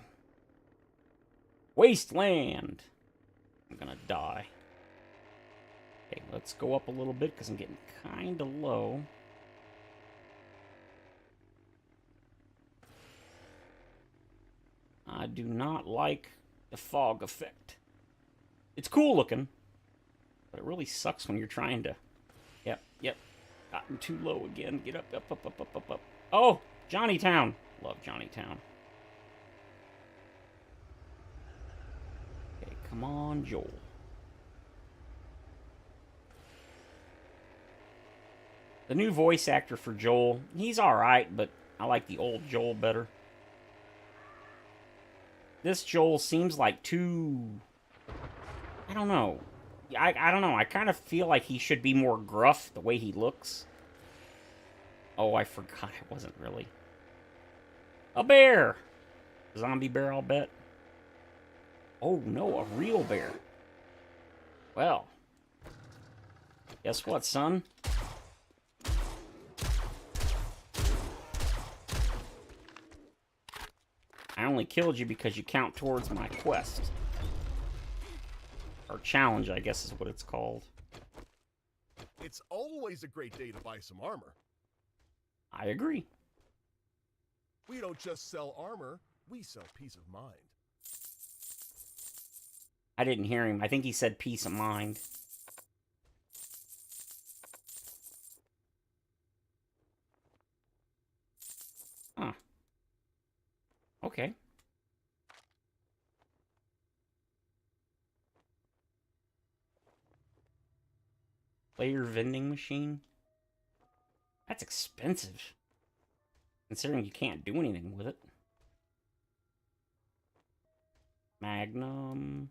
S1: Wasteland! I'm gonna die. Okay, let's go up a little bit because I'm getting kinda low. I do not like the fog effect. It's cool looking, but it really sucks when you're trying to... Yep. Gotten too low again. Get up. Oh! Johnnytown! Love Johnnytown. Okay, come on, Joel. The new voice actor for Joel, he's alright, but I like the old Joel better. This Joel seems like too... I don't know. I don't know. I kind of feel like he should be more gruff the way he looks. Oh, I forgot it wasn't really. A bear! Zombie bear, I'll bet. Oh, no, a real bear. Well. Guess what, son? I only killed you because you count towards my quest. Or challenge, I guess is what it's called.
S5: It's always a great day to buy some armor.
S1: I agree.
S5: We don't just sell armor, we sell peace of mind.
S1: I didn't hear him. I think he said peace of mind. Huh. Okay. Player vending machine? That's expensive. Considering you can't do anything with it. Magnum.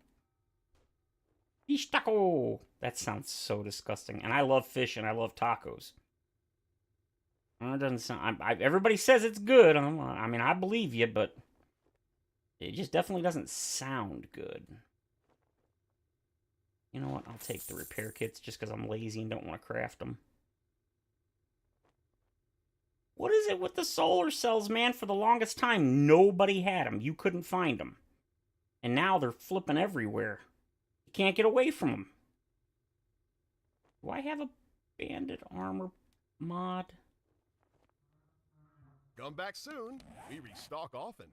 S1: Fish taco! That sounds so disgusting. And I love fish and I love tacos. It doesn't sound... everybody says it's good. I mean, I believe you, but... it just definitely doesn't sound good. You know what? I'll take the repair kits just because I'm lazy and don't want to craft them. What is it with the solar cells, man? For the longest time, nobody had them. You couldn't find them. And now they're flipping everywhere. You can't get away from them. Do I have a bandit armor mod?
S5: Come back soon. We restock often.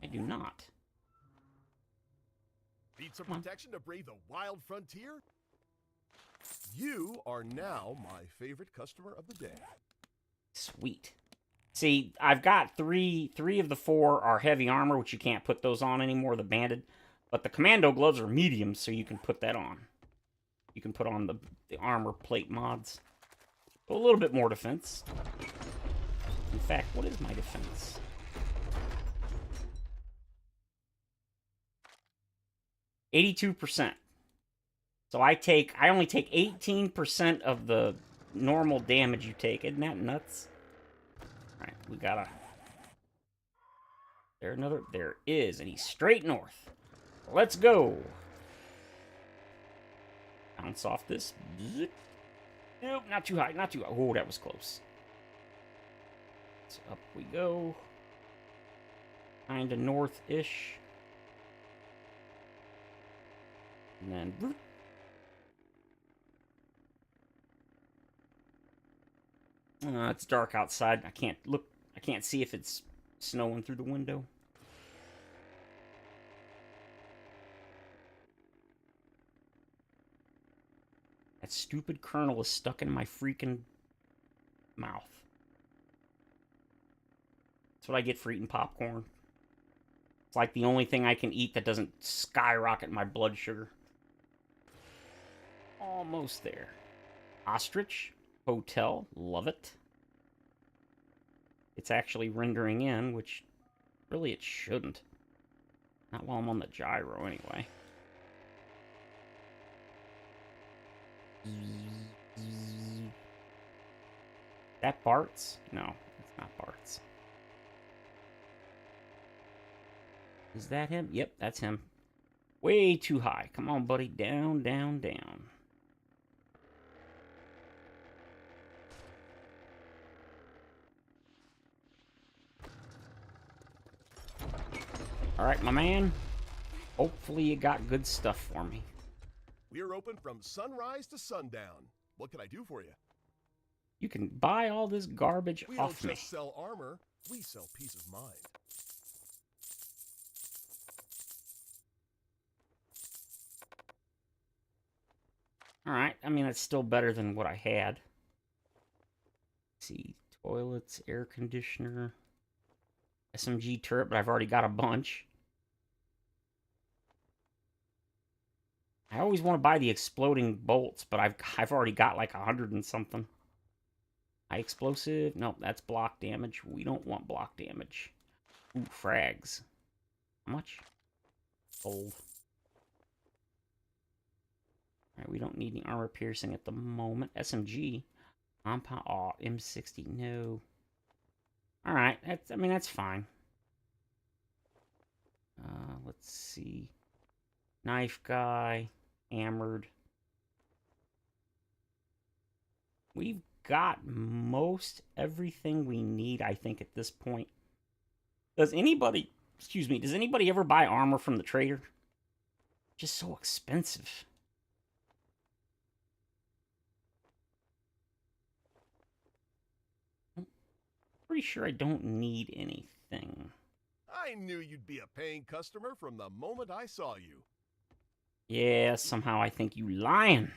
S1: I do not.
S5: Need some protection to brave the wild frontier? You are now my favorite customer of the day.
S1: Sweet. See, I've got three of the 4 are heavy armor, which you can't put those on anymore, the banded. But the commando gloves are medium, so you can put that on. You can put on the armor plate mods. So a little bit more defense. In fact, what is my defense? %. So I only take 18% of the normal damage you take. Isn't that nuts? Alright, we gotta... There is, and he's straight north. Let's go! Bounce off this. Nope, not too high, not too high. Oh, that was close. So up we go. Kinda north-ish. And then... it's dark outside. I can't see if it's snowing through the window. That stupid kernel is stuck in my freaking mouth. That's what I get for eating popcorn. It's like the only thing I can eat that doesn't skyrocket my blood sugar. Almost there. Ostrich. Hotel. Love it. It's actually rendering in, which really it shouldn't. Not while I'm on the gyro, anyway. That Bart's? No, it's not Bart's. Is that him? Yep, that's him. Way too high. Come on, buddy. Down, down, down. Alright, my man. Hopefully you got good stuff for me.
S5: We're open from sunrise to sundown. What can I do for you?
S1: You can buy all this garbage
S5: We
S1: off
S5: don't
S1: me.
S5: just sell armor, we sell peace of mind.
S1: Alright, I mean, that's still better than what I had. Let's see, toilets, air conditioner, SMG turret, but I've already got a bunch. I always want to buy the exploding bolts, but I've already got like 100 and something. High explosive. Nope, that's block damage. We don't want block damage. Ooh, frags. How much? Gold. Alright, we don't need any armor piercing at the moment. SMG. Compound. Oh, M60. No. Alright, that's fine. Let's see. Knife guy. Hammered. We've got most everything we need, I think, at this point. Does anybody ever buy armor from the trader? Just so expensive. I'm pretty sure I don't need anything.
S5: I knew you'd be a paying customer from the moment I saw you.
S1: Yeah, somehow I think you lying.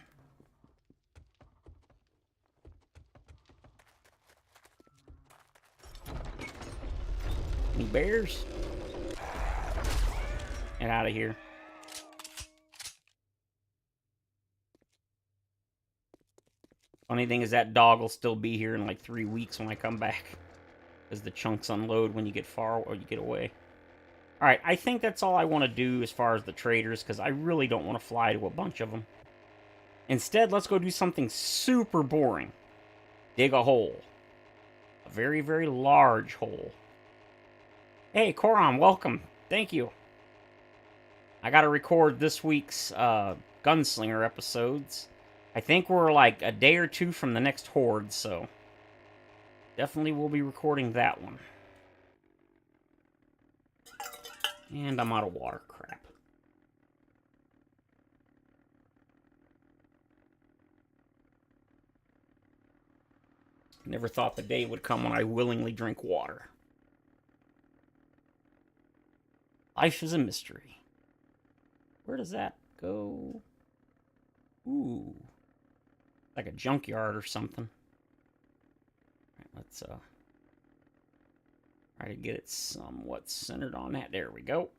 S1: Any bears? Get out of here. Funny thing is that dog will still be here in like 3 weeks when I come back. Because the chunks unload when you get far or you get away. Alright, I think that's all I want to do as far as the traders, because I really don't want to fly to a bunch of them. Instead, let's go do something super boring. Dig a hole. A very, very large hole. Hey, Koron, welcome. Thank you. I gotta record this week's Gunslinger episodes. I think we're like a day or two from the next Horde, so definitely will be recording that one. And I'm out of water. Crap. Never thought the day would come when I willingly drink water. Life is a mystery. Where does that go? Ooh. Like a junkyard or something. Alright, let's try to get it somewhat centered on that. There we go.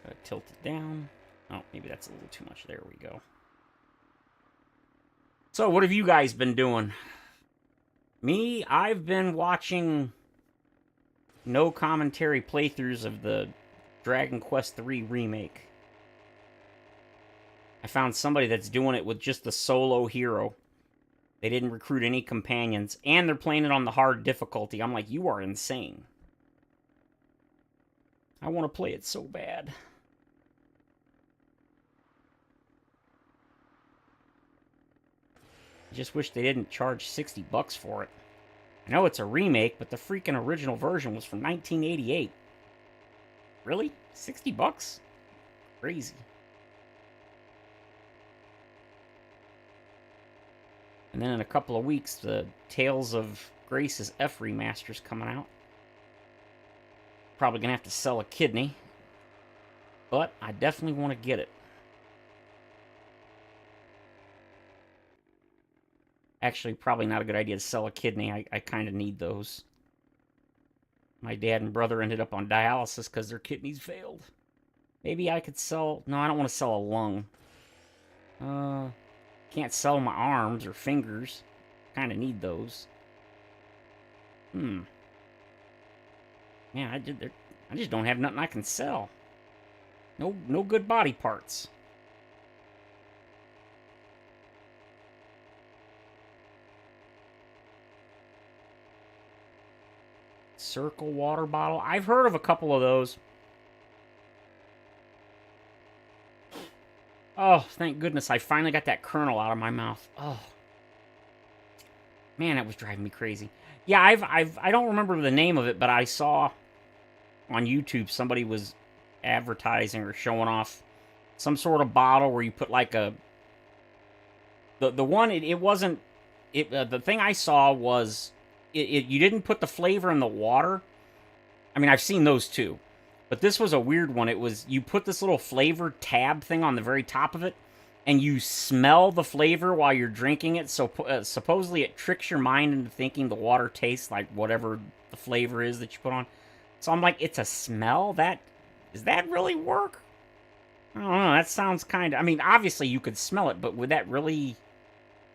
S1: Gotta tilt it down. Oh, maybe that's a little too much. There we go. So, what have you guys been doing? Me, I've been watching no commentary playthroughs of the Dragon Quest III remake. I found somebody that's doing it with just the solo hero. They didn't recruit any companions, and they're playing it on the hard difficulty. I'm like, you are insane. I want to play it so bad. I just wish they didn't charge $60 for it. I know it's a remake, but the freaking original version was from 1988. Really? $60? Crazy. And then in a couple of weeks, the Tales of Grace's F remaster's coming out. Probably gonna have to sell a kidney, but I definitely want to get it. Actually, probably not a good idea to sell a kidney. I kind of need those. My dad and brother ended up on dialysis because their kidneys failed. Maybe I could sell... No, I don't want to sell a lung. Can't sell my arms or fingers. Kind of need those. Yeah, I just don't have nothing I can sell. No good body parts. Circle water bottle. I've heard of a couple of those. Oh, thank goodness I finally got that kernel out of my mouth. Oh. Man, that was driving me crazy. Yeah, I don't remember the name of it, but I saw on YouTube, somebody was advertising or showing off some sort of bottle where you put like a... The one, it wasn't... the thing I saw was... you didn't put the flavor in the water. I mean, I've seen those too. But this was a weird one. It was, you put this little flavor tab thing on the very top of it, and you smell the flavor while you're drinking it. So supposedly it tricks your mind into thinking the water tastes like whatever the flavor is that you put on. So I'm like, it's a smell? Does that really work? I don't know. That sounds kind of... I mean, obviously you could smell it, but would that really...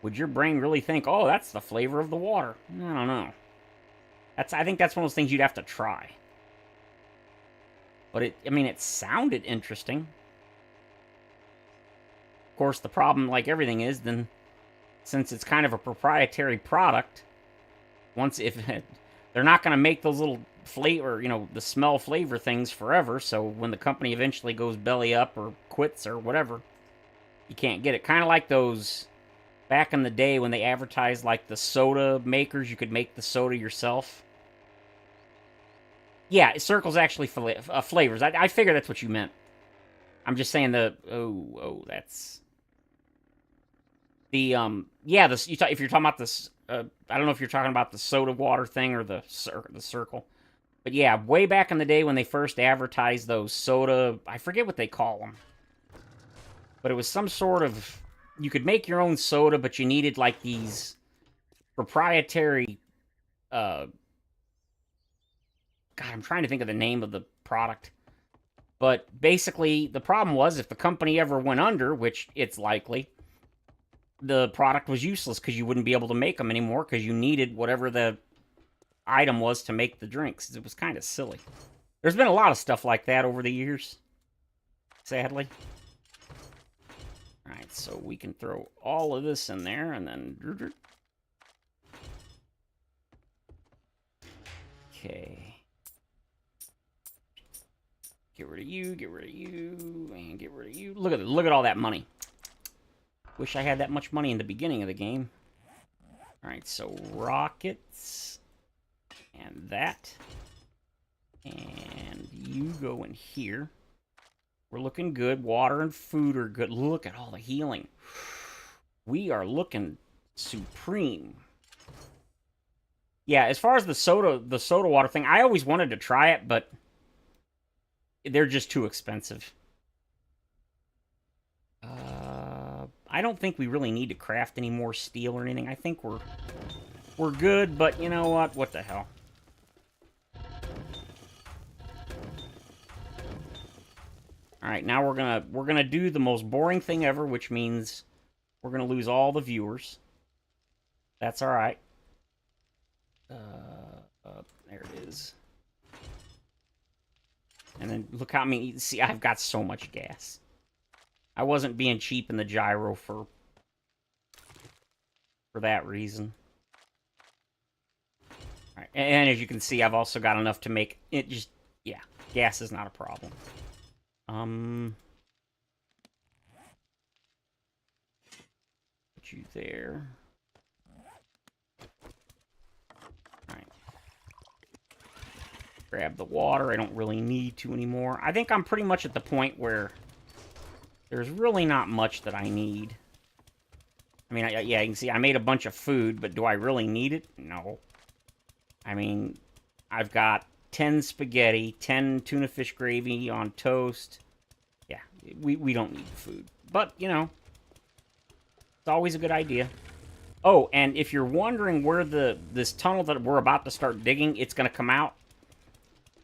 S1: Would your brain really think, oh, that's the flavor of the water? I don't know. I think that's one of those things you'd have to try. But it sounded interesting. Of course, the problem, like everything is, then, since it's kind of a proprietary product, they're not going to make those little flavor, the smell flavor things forever, so when the company eventually goes belly up or quits or whatever, you can't get it. Kind of like those, back in the day when they advertised, like, the soda makers, you could make the soda yourself. Yeah, Circle's actually flavors. I figure that's what you meant. I'm just saying that's... The, yeah, if you're talking about this, I don't know if you're talking about the soda water thing or the Circle. But yeah, way back in the day when they first advertised those soda, I forget what they call them. But it was some sort of, you could make your own soda, but you needed like these proprietary, God, I'm trying to think of the name of the product. But basically, the problem was if the company ever went under, which it's likely, the product was useless because you wouldn't be able to make them anymore because you needed whatever the item was to make the drinks. It was kind of silly. There's been a lot of stuff like that over the years, sadly. Alright, so we can throw all of this in there and then... Okay. Get rid of you, and get rid of you. Look at all that money. Wish I had that much money in the beginning of the game. Alright, so rockets. And that. And you go in here. We're looking good. Water and food are good. Look at all the healing. We are looking supreme. Yeah, as far as the soda water thing, I always wanted to try it, but they're just too expensive. I don't think we really need to craft any more steel or anything. I think we're good, but you know what? What the hell? All right, now we're gonna do the most boring thing ever, which means we're gonna lose all the viewers. That's all right. There it is. And then look how many... See, I've got so much gas. I wasn't being cheap in the gyro for that reason. Alright, and as you can see, I've also got enough to make it just... Yeah, gas is not a problem. Put you there. Alright. Grab the water. I don't really need to anymore. I think I'm pretty much at the point where there's really not much that I need. I mean, yeah, you can see I made a bunch of food, but do I really need it? No. I mean, I've got 10 spaghetti, 10 tuna fish gravy on toast. Yeah, we don't need the food. But, you know, it's always a good idea. Oh, and if you're wondering where this tunnel that we're about to start digging, it's going to come out,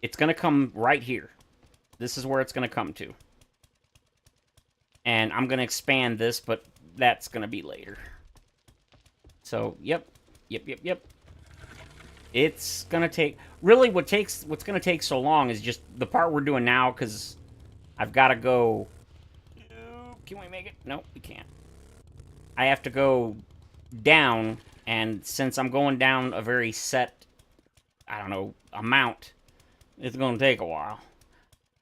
S1: it's going to come right here. This is where it's going to come to. And I'm going to expand this, but that's going to be later. So, yep. It's going to take... Really, what's going to take so long is just the part we're doing now, because I've got to go... Can we make it? Nope, we can't. I have to go down, and since I'm going down a very set, I don't know, amount, it's going to take a while.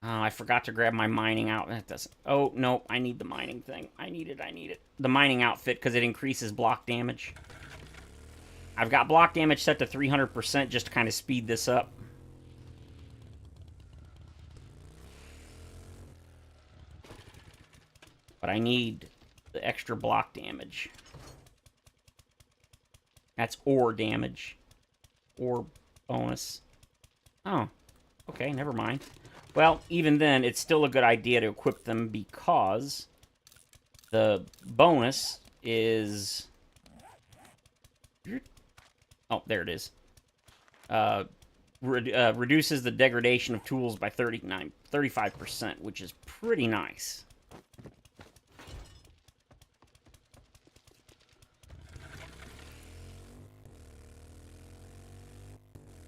S1: I forgot to grab my mining out. That doesn't... Oh, no, I need the mining thing. I need it. The mining outfit, because it increases block damage. I've got block damage set to 300% just to kind of speed this up. But I need the extra block damage. That's ore damage. Ore bonus. Oh, okay, never mind. Well, even then, it's still a good idea to equip them because the bonus is... Oh, there it is. Reduces the degradation of tools by 35%, which is pretty nice.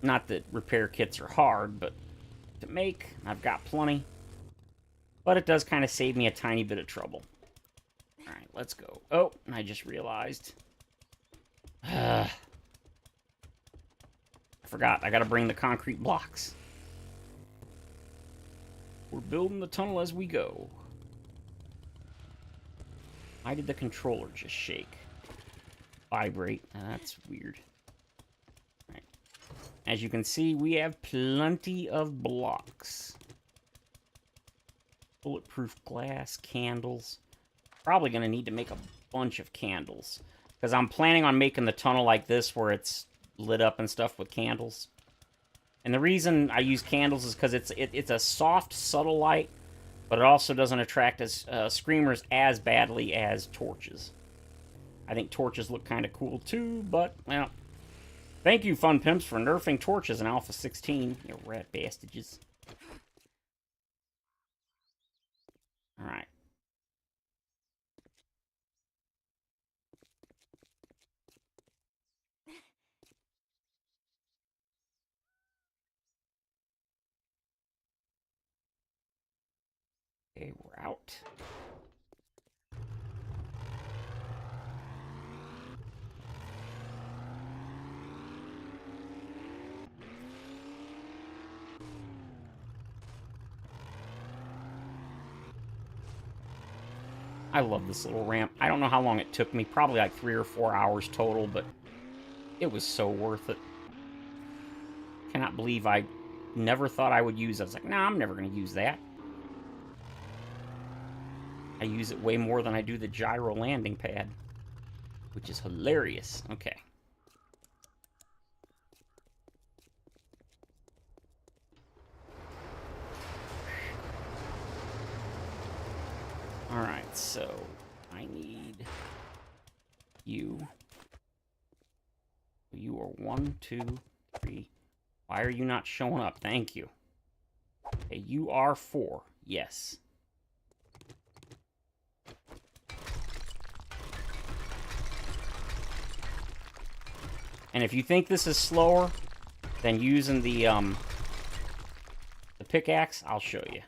S1: Not that repair kits are hard, but to make, I've got plenty. But it does kind of save me a tiny bit of trouble. Alright, let's go. Oh, and I just realized. I forgot, I gotta bring the concrete blocks. We're building the tunnel as we go. Why did the controller just shake? Vibrate. That's weird. Right. As you can see, we have plenty of blocks. Bulletproof glass, candles. Probably gonna need to make a bunch of candles. Because I'm planning on making the tunnel like this where it's lit up and stuff with candles. And the reason I use candles is because it's a soft, subtle light, but it also doesn't attract screamers as badly as torches. I think torches look kind of cool too, but, well, thank you, Fun Pimps, for nerfing torches in Alpha 16, you rat bastages. Alright. Okay, we're out. I love this little ramp. I don't know how long it took me. Probably like 3 or 4 hours total, but it was so worth it. Cannot believe I never thought I would use it. I was like, nah, I'm never going to use that. I use it way more than I do the gyro landing pad, which is hilarious. Okay. Alright, so I need you. You are 1, 2, 3. Why are you not showing up? Thank you. Okay, you are 4. Yes. And if you think this is slower than using the pickaxe, I'll show you.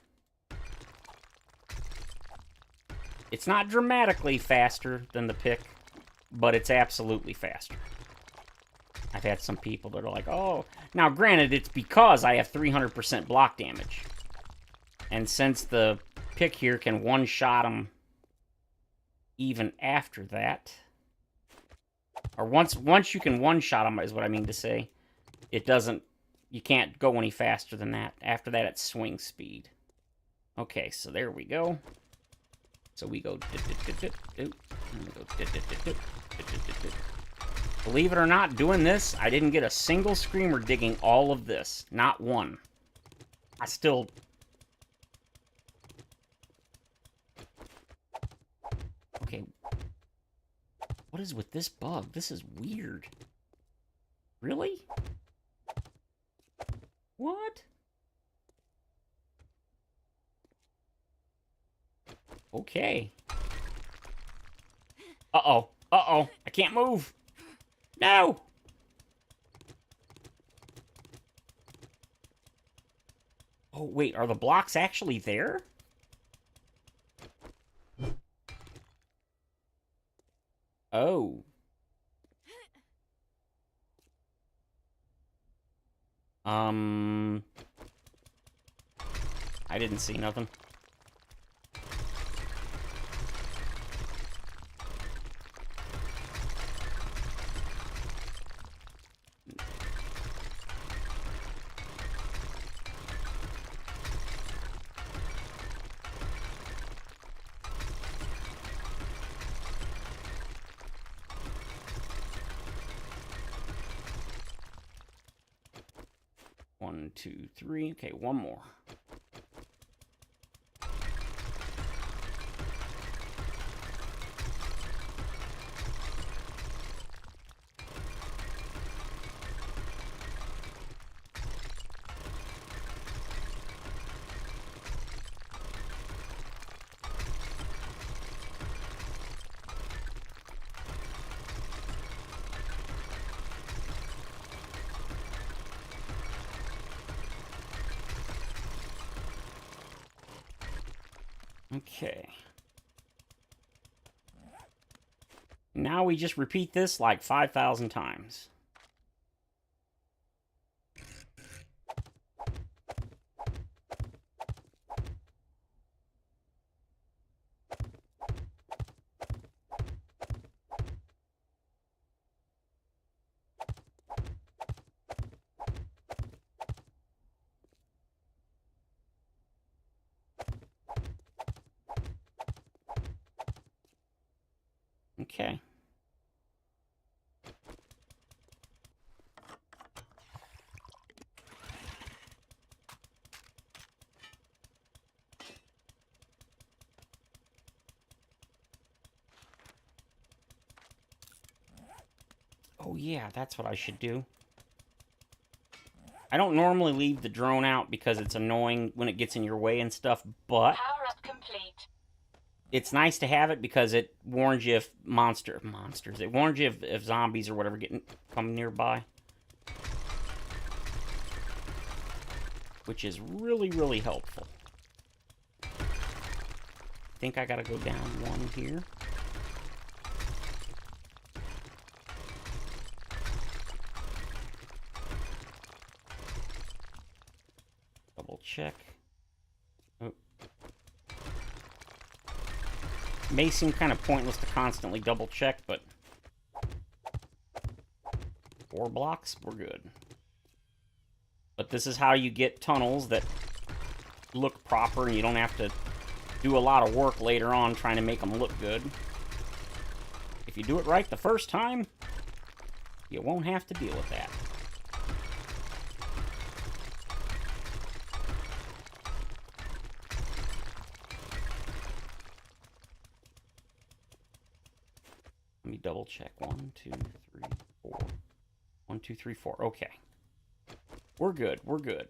S1: It's not dramatically faster than the pick, but it's absolutely faster. I've had some people that are like, oh... Now, granted, it's because I have 300% block damage. And since the pick here can one-shot them even after that... Or once you can one-shot them, is what I mean to say. It doesn't... You can't go any faster than that. After that, it's swing speed. Okay, so there we go. So we go... Believe it or not, doing this, I didn't get a single screamer digging all of this. Not one. I still... Okay. What is with this bug? This is weird. Really? What? Okay. Uh-oh. Uh-oh. I can't move. No! Oh, wait. Are the blocks actually there? Oh. I didn't see nothing. 1, 2, 3. Okay, one more. Okay. Now we just repeat this like 5,000 times. Okay. Oh yeah, that's what I should do. I don't normally leave the drone out because it's annoying when it gets in your way and stuff, but
S2: Power up complete.
S1: it's nice to have it because it warns you if monsters, it warns you if zombies or whatever come nearby. Which is really, really helpful. I think I gotta go down one here. Double check. Oh. May seem kind of pointless to constantly double check, but 4 blocks, we're good. But this is how you get tunnels that look proper and you don't have to do a lot of work later on trying to make them look good. If you do it right the first time, you won't have to deal with that. Let me double check. 1, 2, 3, 4. 1, 2, 3, 4. Okay. We're good. We're good.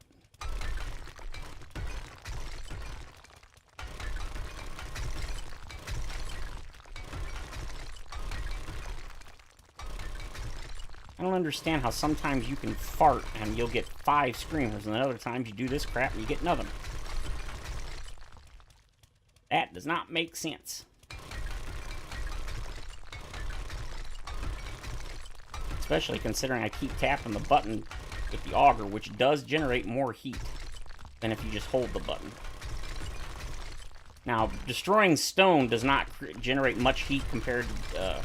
S1: I don't understand how sometimes you can fart and you'll get 5 screamers, and then other times you do this crap and you get nothing. That does not make sense. Especially considering I keep tapping the button with the auger, which does generate more heat than if you just hold the button. Now, destroying stone does not generate much heat compared to,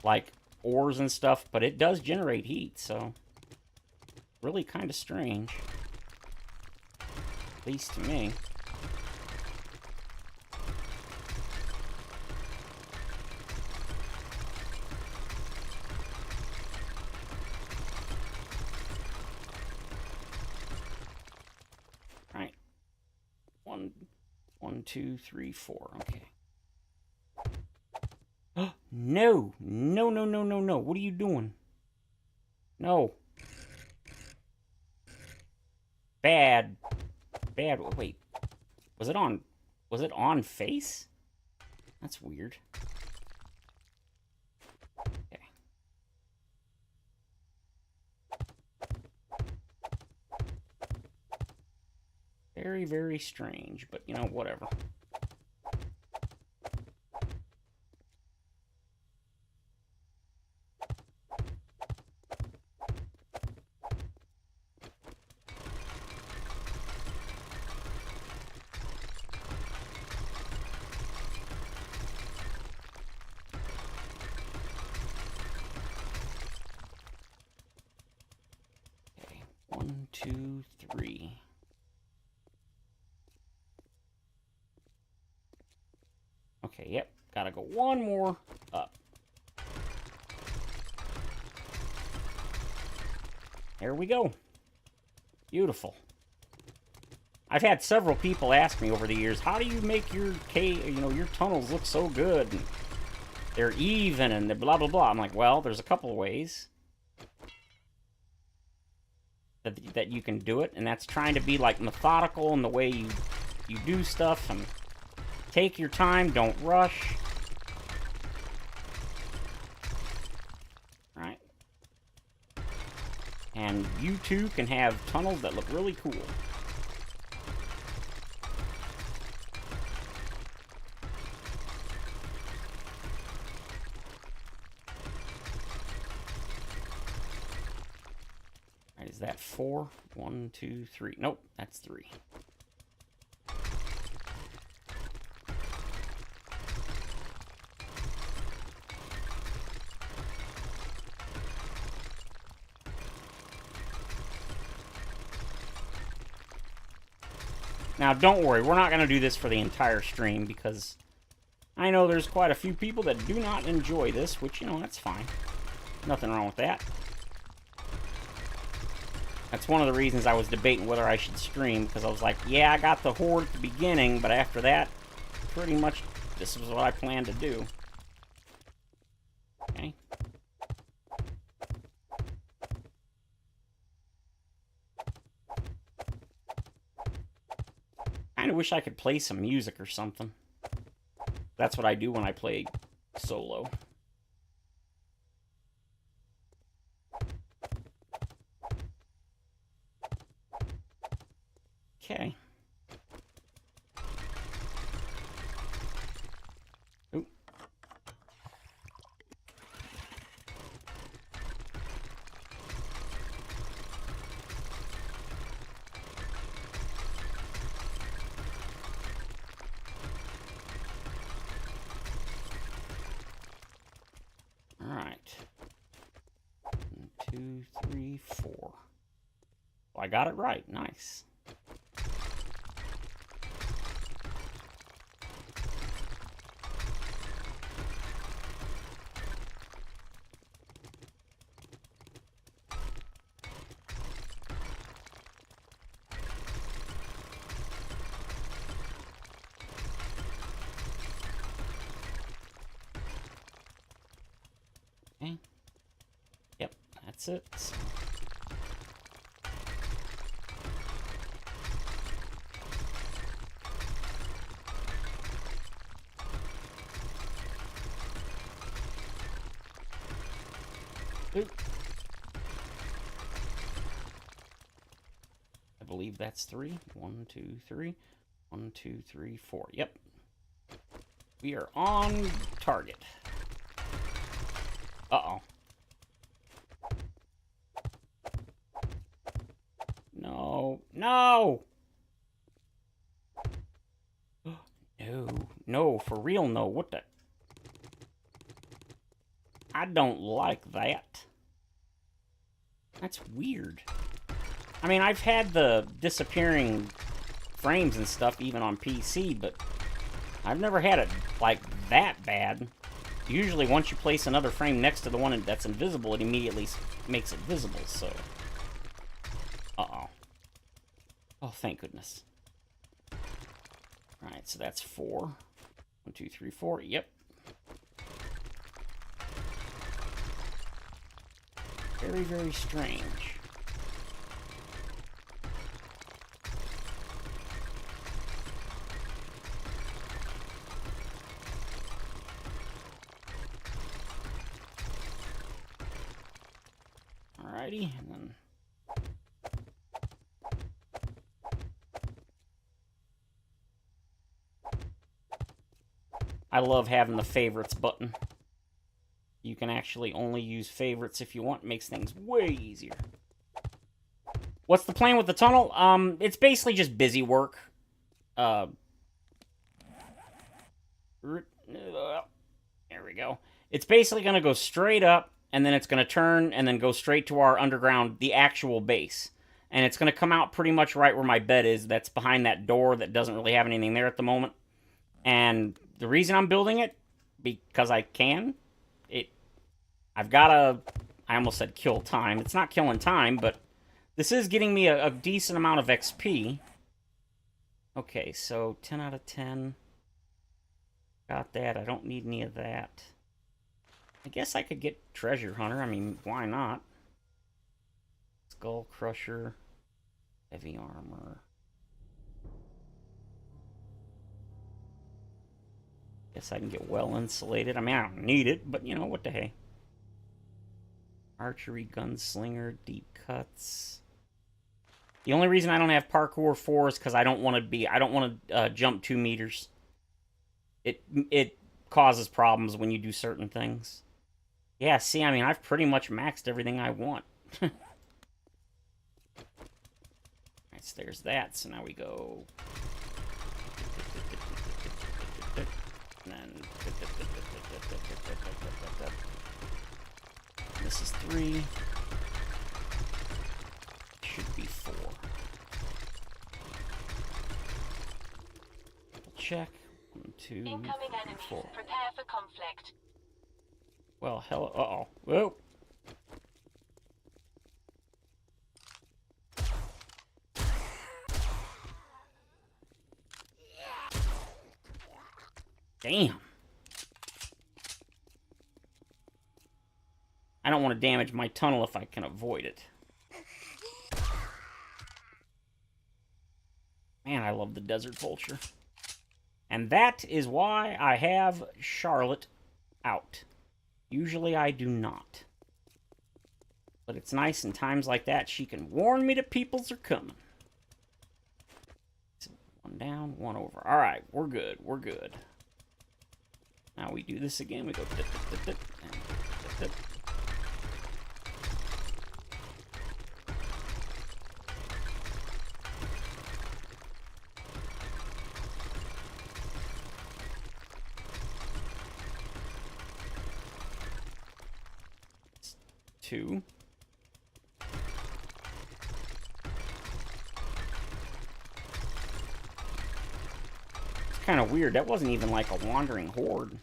S1: like, ores and stuff, but it does generate heat, so really kind of strange. At least to me. All right. 1, 2, 3, 4. Okay. No! No, no, no, no, no. What are you doing? No. Bad. Bad. Wait. Was it on face? That's weird. Okay. Very, very strange, but you know, whatever. Okay, 1, 2, 3. Okay, yep. Gotta go one more up. There we go. Beautiful. I've had several people ask me over the years, how do you make your your tunnels look so good? And they're even and they're blah, blah, blah. I'm like, well, there's a couple of ways that you can do it, and that's trying to be, like, methodical in the way you do stuff, and take your time, don't rush. Right? And you too can have tunnels that look really cool. Is that 4? 1, 2, 3. Nope, that's 3. Now, don't worry, we're not going to do this for the entire stream, because I know there's quite a few people that do not enjoy this, which, that's fine. Nothing wrong with that. That's one of the reasons I was debating whether I should stream, because I was like, yeah, I got the Horde at the beginning, but after that, pretty much this is what I plan to do. Okay. Kinda wish I could play some music or something. That's what I do when I play solo. Okay. Oop. All right. 1, 2, 3, 4. Well, I got it right. Nice. Okay. Yep, that's it. Oop. I believe that's 3. 1, 2, 3. 1, 2, 3, 4. Yep. We are on target. Uh-oh. No. No! No. No, for real, no. What the... I don't like that. That's weird. I mean, I've had the disappearing frames and stuff even on PC, but I've never had it, like, that bad. Usually, once you place another frame next to the one that's invisible, it immediately makes it visible, so... Uh-oh. Oh, thank goodness. Alright, so that's 4. 1, 2, 3, 4. Yep. Very, very strange. Alrighty, and then... I love having the favorites button. You can actually only use favorites if you want. Makes things way easier. What's the plan with the tunnel? It's basically just busy work. There we go. It's basically going to go straight up, and then it's going to turn, and then go straight to our underground, the actual base. And it's going to come out pretty much right where my bed is. That's behind that door that doesn't really have anything there at the moment. And the reason I'm building it, because I can. I've got to, I almost said kill time. It's not killing time, but This is getting me a decent amount of XP. Okay, so 10 out of 10. Got that. I don't need any of that. I guess I could get Treasure Hunter. I mean, why not? Skull Crusher. Heavy armor. Guess I can get well insulated. I mean, I don't need it, but you know, what the hey. Archery, Gunslinger, Deep Cuts. The only reason I don't have Parkour 4 is because I don't want to jump 2 meters. It causes problems when you do certain things. Yeah, see, I mean, I've pretty much maxed everything I want. Alright, so there's that. So now we go... And then... This is 3. Should be 4. Check. 1, 2,
S2: Incoming enemies.
S1: 4.
S2: Prepare for conflict.
S1: Well, hello. Uh-oh. Whoa. Damn. I don't want to damage my tunnel if I can avoid it. Man, I love the Desert Vulture. And that is why I have Charlotte out. Usually I do not. But it's nice in times like that. She can warn me that peoples are coming. So 1 down, 1 over. Alright, we're good. We're good. Now we do this again. We go dip, dip, dip, dip, and dip, dip. It's 2. It's kind of weird. That wasn't even like a wandering horde.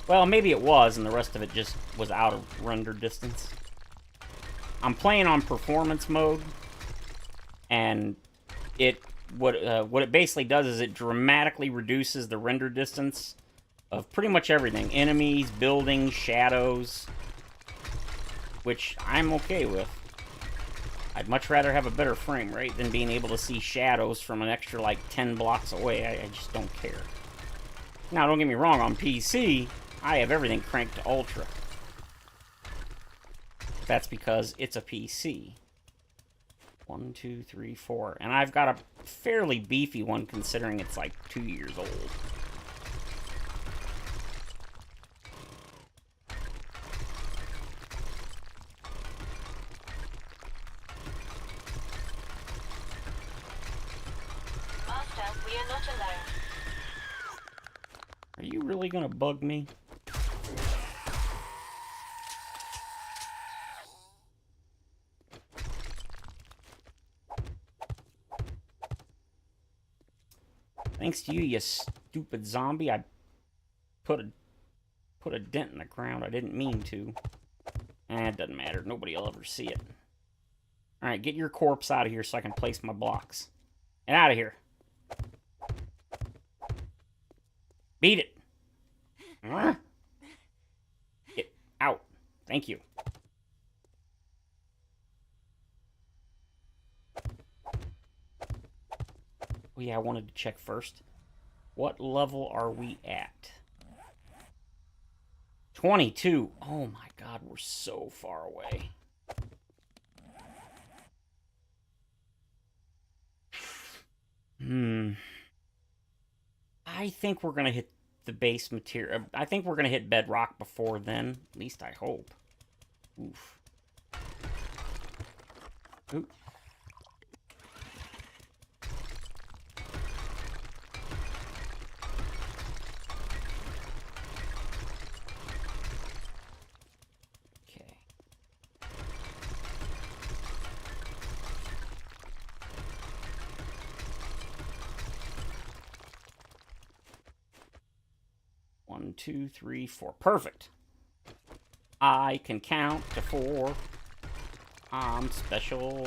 S1: Well, maybe it was, and the rest of it just was out of render distance. I'm playing on performance mode, and what it basically does is it dramatically reduces the render distance of pretty much everything. Enemies, buildings, shadows, which I'm okay with. I'd much rather have a better frame rate than being able to see shadows from an extra, like, 10 blocks away. I just don't care. Now, don't get me wrong, on PC... I have everything cranked to ultra. That's because it's a PC. 1, 2, 3, 4. And I've got a fairly beefy one considering it's like 2 years old.
S2: Master, we are not alone.
S1: Are you really gonna bug me? Thanks to you, you stupid zombie, I put a dent in the ground. I didn't mean to. It doesn't matter. Nobody will ever see it. Alright, get your corpse out of here so I can place my blocks. Get out of here. Beat it. Get out. Thank you. Oh yeah, I wanted to check first. What level are we at? 22. Oh my god, we're so far away. I think we're gonna hit the base material. I think we're gonna hit bedrock before then. At least I hope. Oof. Oop. Okay. One, 2, 3, 4. Perfect. I can count to 4. I'm special.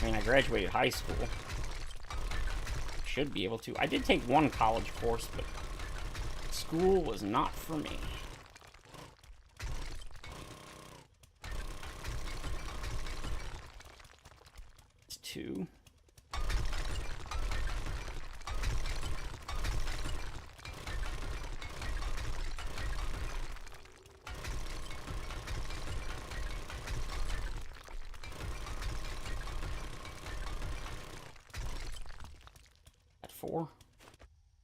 S1: I mean, I graduated high school. Should be able to. I did take one college course, but school was not for me. It's 2. At 4.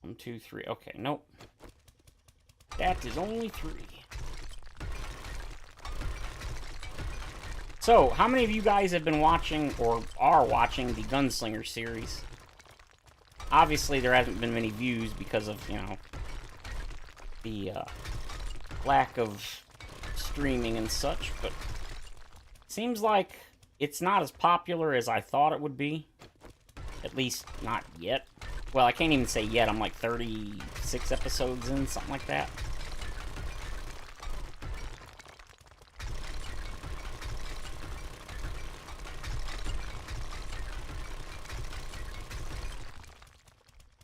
S1: 1, 2, 3. Okay, nope. That is only 3. So, how many of you guys have been watching or are watching the Gunslinger series? Obviously, there hasn't been many views because of, you know, the lack of streaming and such, but seems like it's not as popular as I thought it would be. At least, not yet. Well, I can't even say yet. I'm like 36 episodes in, something like that.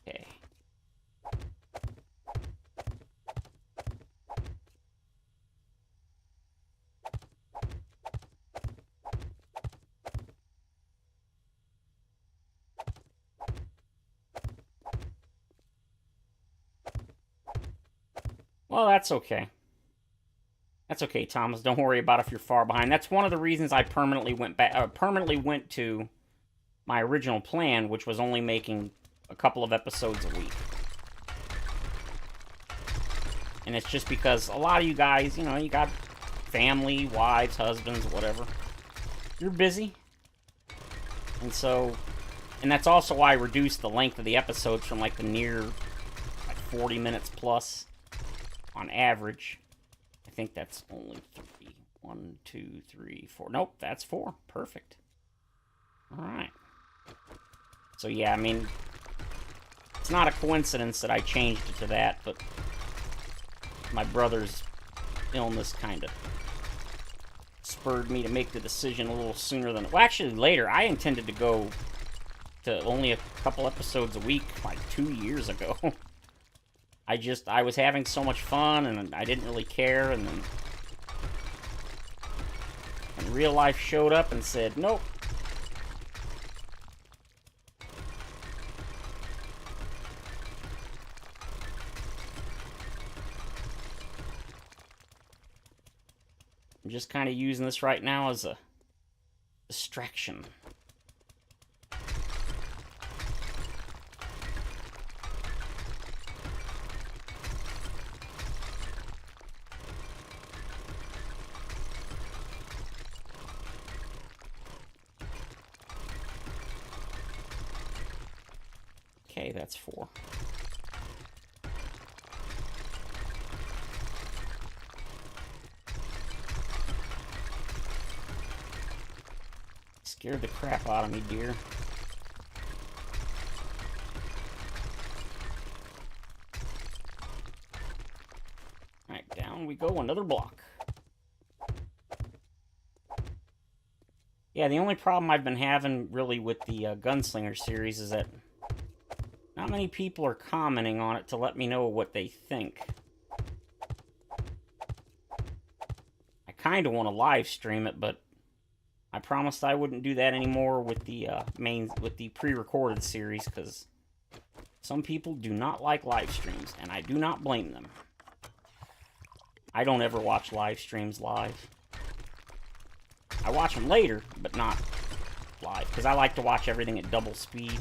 S1: Okay. Well, that's okay. That's okay, Thomas. Don't worry about if you're far behind. That's one of the reasons I permanently went to my original plan, which was only making a couple of episodes a week. And it's just because a lot of you guys, you know, you got family, wives, husbands, whatever. You're busy. And so, and that's also why I reduced the length of the episodes from like the near like 40 minutes plus on average. I think that's only 3. 1, 2, 3, 4. Nope, that's 4. Perfect. Alright. So yeah, I mean, it's not a coincidence that I changed it to that, but my brother's illness kind of spurred me to make the decision a little sooner than... Well, actually, later. I intended to go to only a couple episodes a week like 2 years ago. I was having so much fun, and I didn't really care, and then... And real life showed up and said, nope. I'm just kind of using this right now as a distraction. Okay, that's 4. Scared the crap out of me, dear. Alright, down we go, another block. Yeah, the only problem I've been having, really, with the Gunslinger series is that not many people are commenting on it to let me know what they think. I kind of want to live stream it, but I promised I wouldn't do that anymore with the pre-recorded series, because some people do not like live streams, and I do not blame them. I don't ever watch live streams live. I watch them later, but not live, because I like to watch everything at double speed.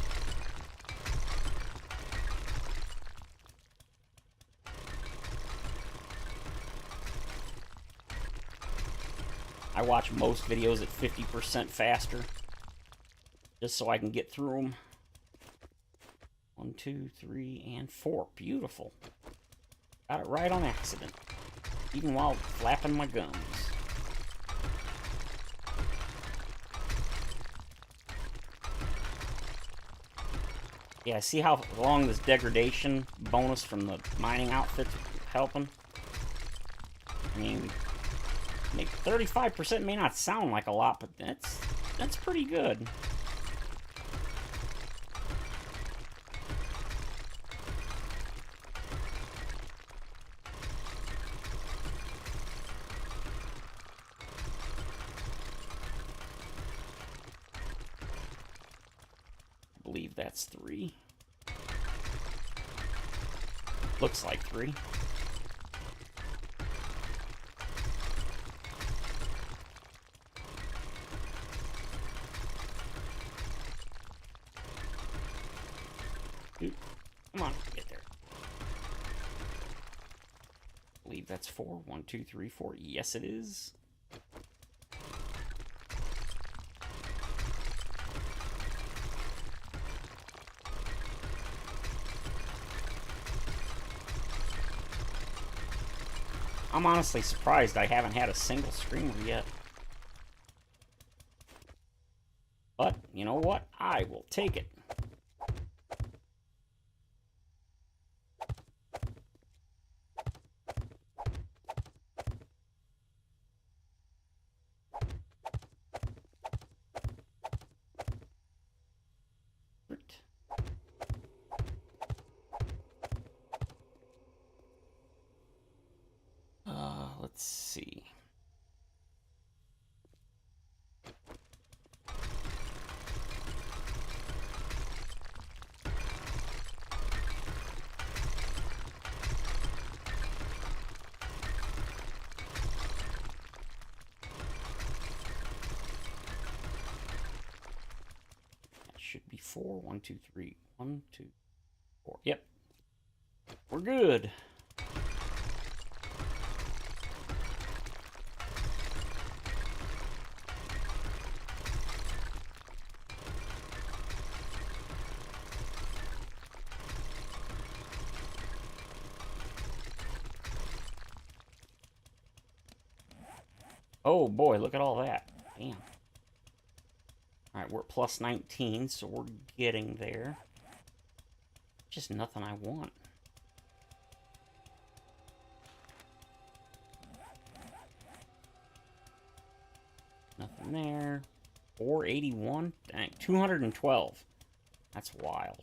S1: I watch most videos at 50% faster, just so I can get through them. 1, 2, 3, and 4. Beautiful. Got it right on accident, even while flapping my gums. Yeah, see how long this degradation bonus from the mining outfit's helping? I mean, 35% may not sound like a lot, but that's pretty good. believe that's 3. Looks like 3. Dude, come on, get there. I believe that's 4. 1, 2, 3, 4. Yes, it is. I'm honestly surprised I haven't had a single screamer yet. But, you know what? I will take it. Let's see. That should be 4. 1, 2, 3. 1, 2, 4. Yep. We're good. Oh boy, look at all that. Damn. Alright, we're at plus 19, so we're getting there. Just nothing I want. Nothing there. 481? Dang, 212. That's wild.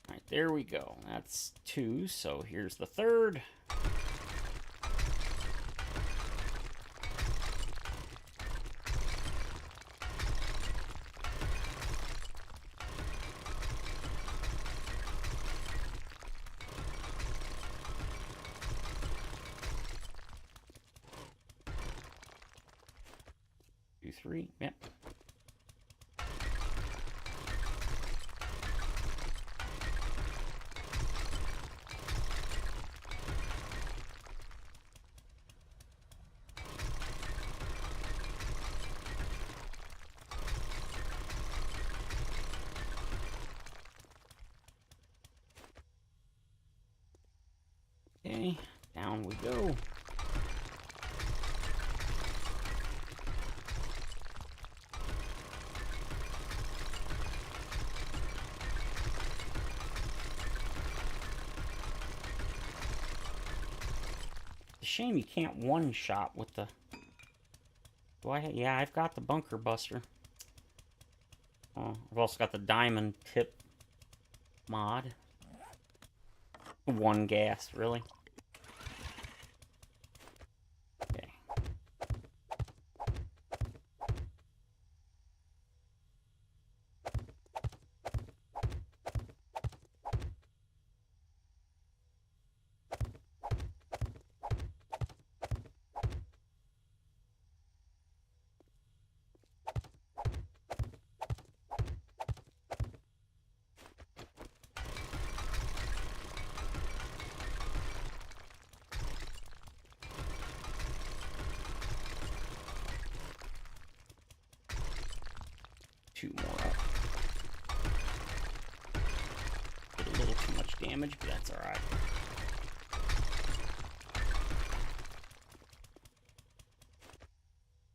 S1: Alright, there we go. That's 2, so here's the third. Two, 3, yep. Okay, down we go. Shame you can't one-shot with the... Do I? Yeah, I've got the bunker buster. Oh, I've also got the diamond tip mod. One gas, really? Okay. Two more up. Did a little too much damage, but that's alright.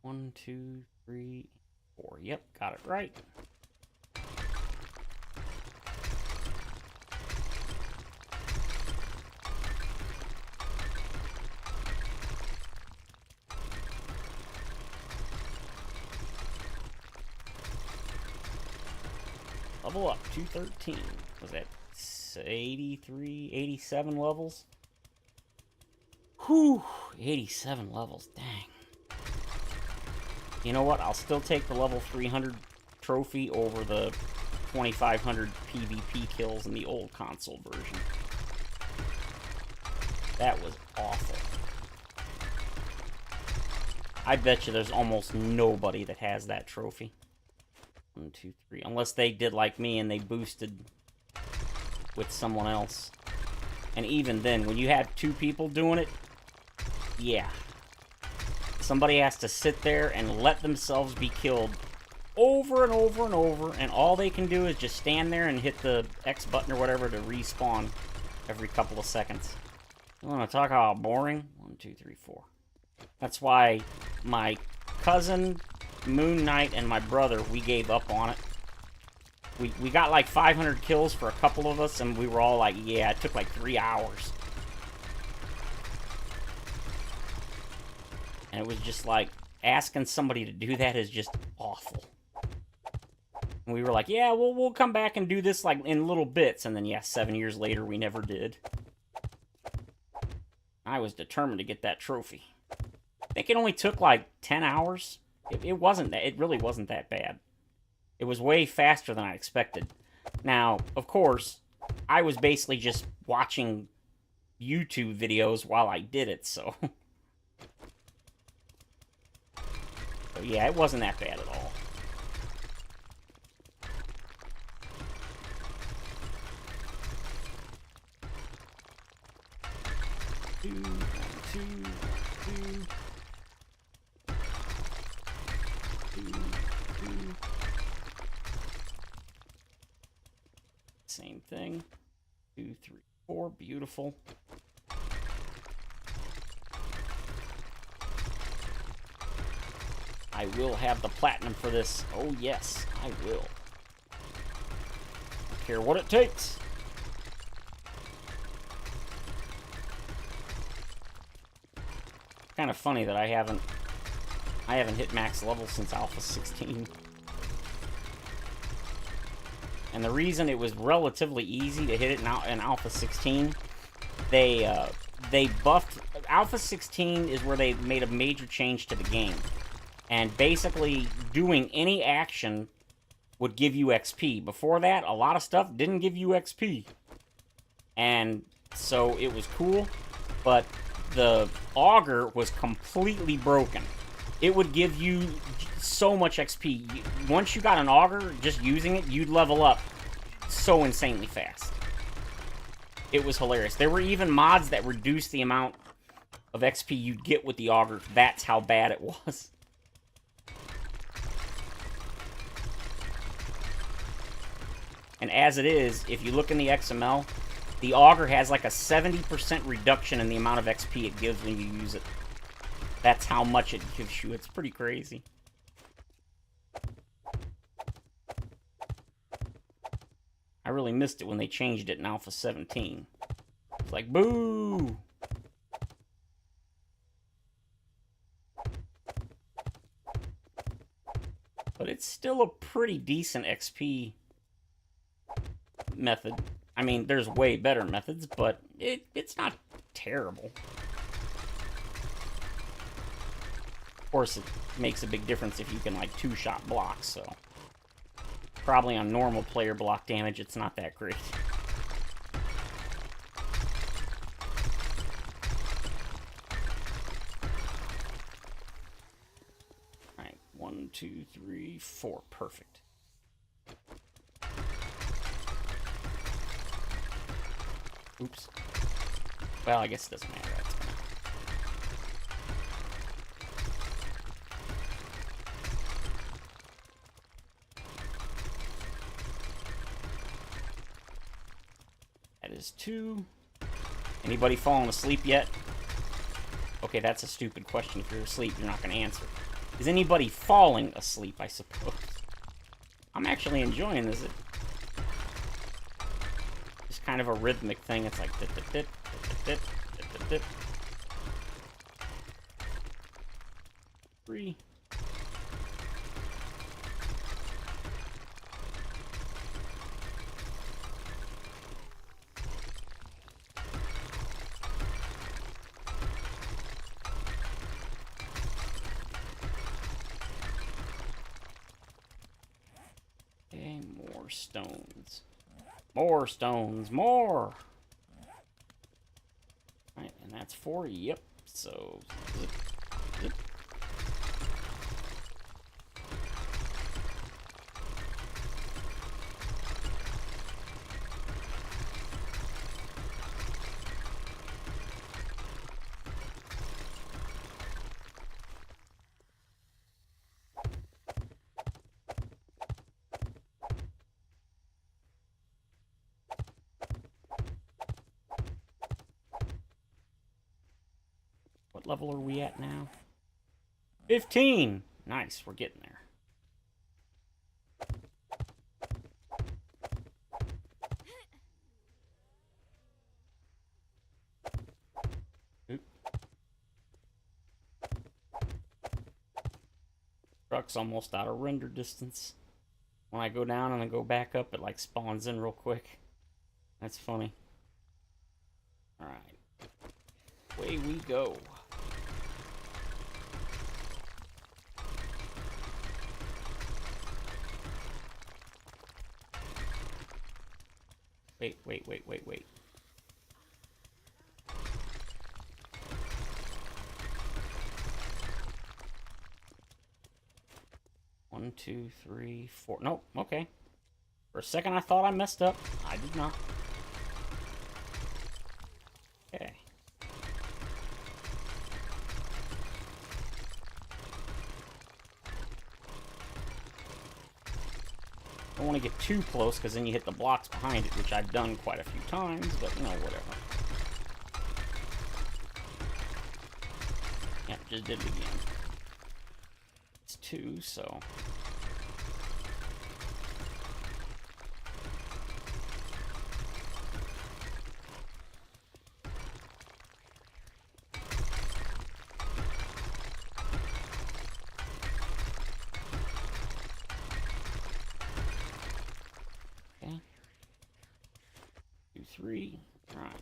S1: One, 2, 3, 4. Yep, got it right. Level up, 213. Was that 83, 87 levels? Whew, 87 levels, dang. You know what, I'll still take the level 300 trophy over the 2,500 PvP kills in the old console version. That was awful. I bet you there's almost nobody that has that trophy. 1, 2, 3. Unless they did like me and they boosted with someone else. And even then, when you have 2 people doing it, yeah. Somebody has to sit there and let themselves be killed over and over and over, and all they can do is just stand there and hit the X button or whatever to respawn every couple of seconds. You want to talk about boring? 1, 2, 3, 4. That's why my cousin, Moon Knight, and my brother, we gave up on it. We got like 500 kills for a couple of us, and we were all like, yeah, it took like 3 hours. And it was just like, asking somebody to do that is just awful. And we were like, yeah, we'll come back and do this like in little bits. And then, yeah, 7 years later, we never did. I was determined to get that trophy. I think it only took like 10 hours. It really wasn't that bad. It was way faster than I expected. Now, of course, I was basically just watching YouTube videos while I did it, so... So yeah, it wasn't that bad at all. Two. Same thing. 2, 3, 4. Beautiful. I will have the platinum for this. Oh, yes, I will. Don't care what it takes. Kind of funny that I haven't hit max level since Alpha 16. And the reason it was relatively easy to hit it now in Alpha 16, they buffed... Alpha 16 is where they made a major change to the game. And basically, doing any action would give you XP. Before that, a lot of stuff didn't give you XP. And so it was cool, but the auger was completely broken. It would give you so much XP. Once you got an auger, just using it, you'd level up so insanely fast. It was hilarious. There were even mods that reduced the amount of XP you'd get with the auger. That's how bad it was. And as it is, if you look in the XML, the auger has like a 70% reduction in the amount of XP it gives when you use it. That's how much it gives you. It's pretty crazy. I really missed it when they changed it in Alpha 17. It's like, boo! But it's still a pretty decent XP method. I mean, there's way better methods, but it's not terrible. Of course, it makes a big difference if you can, like, two-shot blocks, so... Probably on normal player block damage, it's not that great. Alright, 1, 2, 3, 4. Perfect. Oops. Well, I guess it doesn't matter. That's fine. That is 2. Anybody falling asleep yet? Okay, that's a stupid question. If you're asleep, you're not going to answer. Is anybody falling asleep, I suppose? I'm actually enjoying this. It's kind of a rhythmic thing. It's like... Dit, dit, dit, dit, dit, dit, dit. 3. stones. More stones. More! Alright, and that's 4. Yep. So, zip, zip. What level are we at now? 15! Nice, we're getting there. Oop. Truck's almost out of render distance. When I go down and I go back up, it like spawns in real quick. That's funny. Alright. Away we go. Wait. 1, 2, 3, 4. Nope, okay. For a second I thought I messed up. I did not. Okay. Don't want to get too close because then you hit the blocks behind it, which I've done quite a few times, but you know, whatever. Yeah, just did it again. It's 2, so... Okay. 2, 3. All right.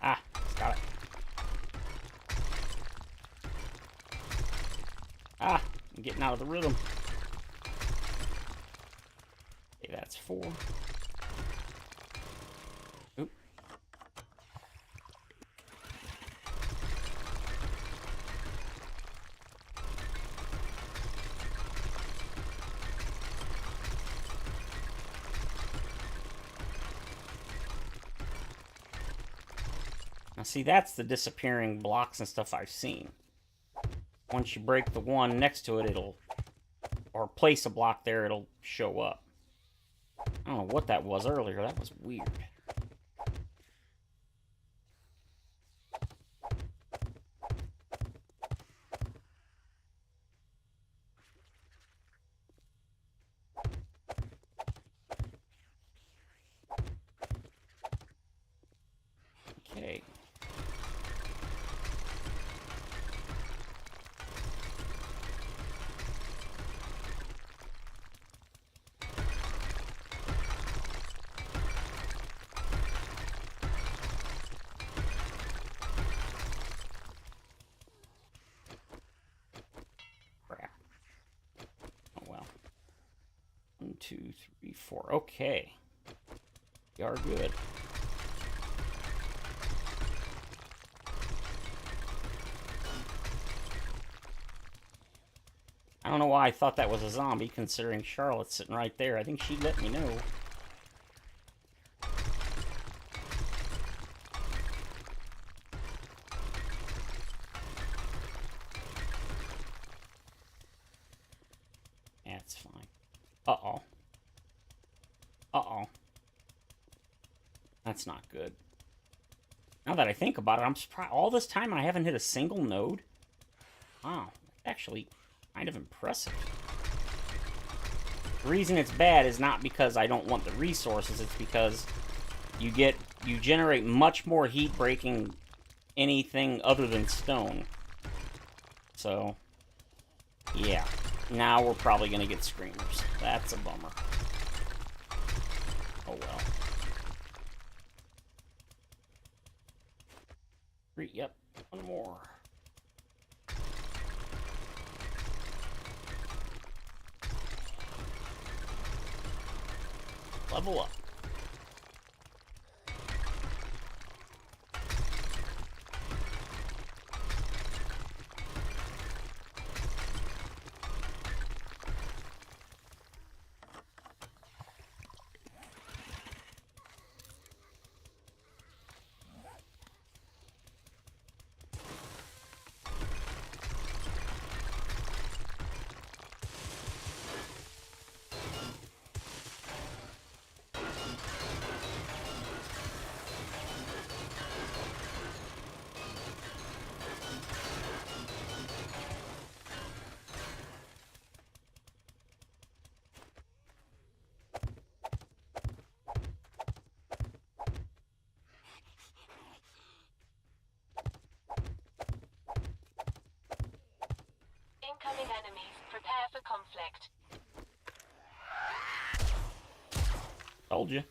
S1: Ah, got it. Ah, I'm getting out of the rhythm. Okay, that's 4. Oop. Now see, that's the disappearing blocks and stuff I've seen. Once you break the one next to it, it'll... or place a block there, it'll show up. I don't know what that was earlier. That was weird. Okay. Crap. Oh well. 1, 2, 3, 4. Okay. We are good. I don't know why I thought that was a zombie, considering Charlotte's sitting right there. I think she'd let me know. Yeah, it's fine. Uh-oh. Uh-oh. That's not good. Now that I think about it, I'm surprised. All this time I haven't hit a single node? Wow. Actually... kind of impressive. The reason it's bad is not because I don't want the resources, it's because you generate much more heat breaking anything other than stone. So, yeah. Now we're probably gonna get screamers. That's a bummer. Oh well. 3, yep, one more. Level up.
S2: Incoming enemies. Prepare for conflict.
S1: Told you.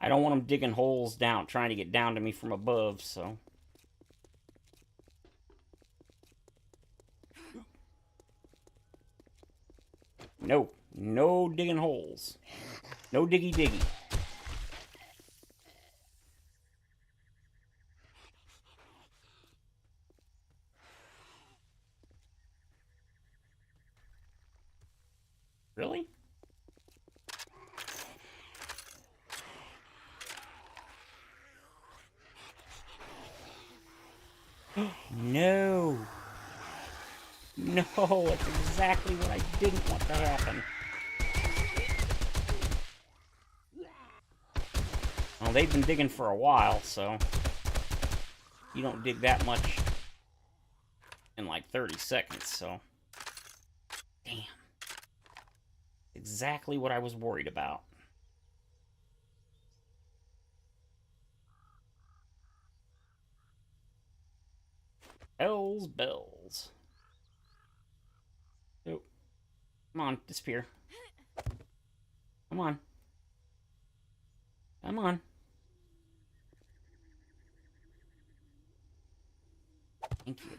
S1: I don't want them digging holes down, trying to get down to me from above, so. No. No digging holes. No diggy diggy. Really? No. No, that's exactly what I didn't want to happen. Well, they've been digging for a while, so you don't dig that much in like 30 seconds, so. Damn. Exactly what I was worried about. Hell's bells. Oh. Come on, disappear. Come on. Come on. Thank you.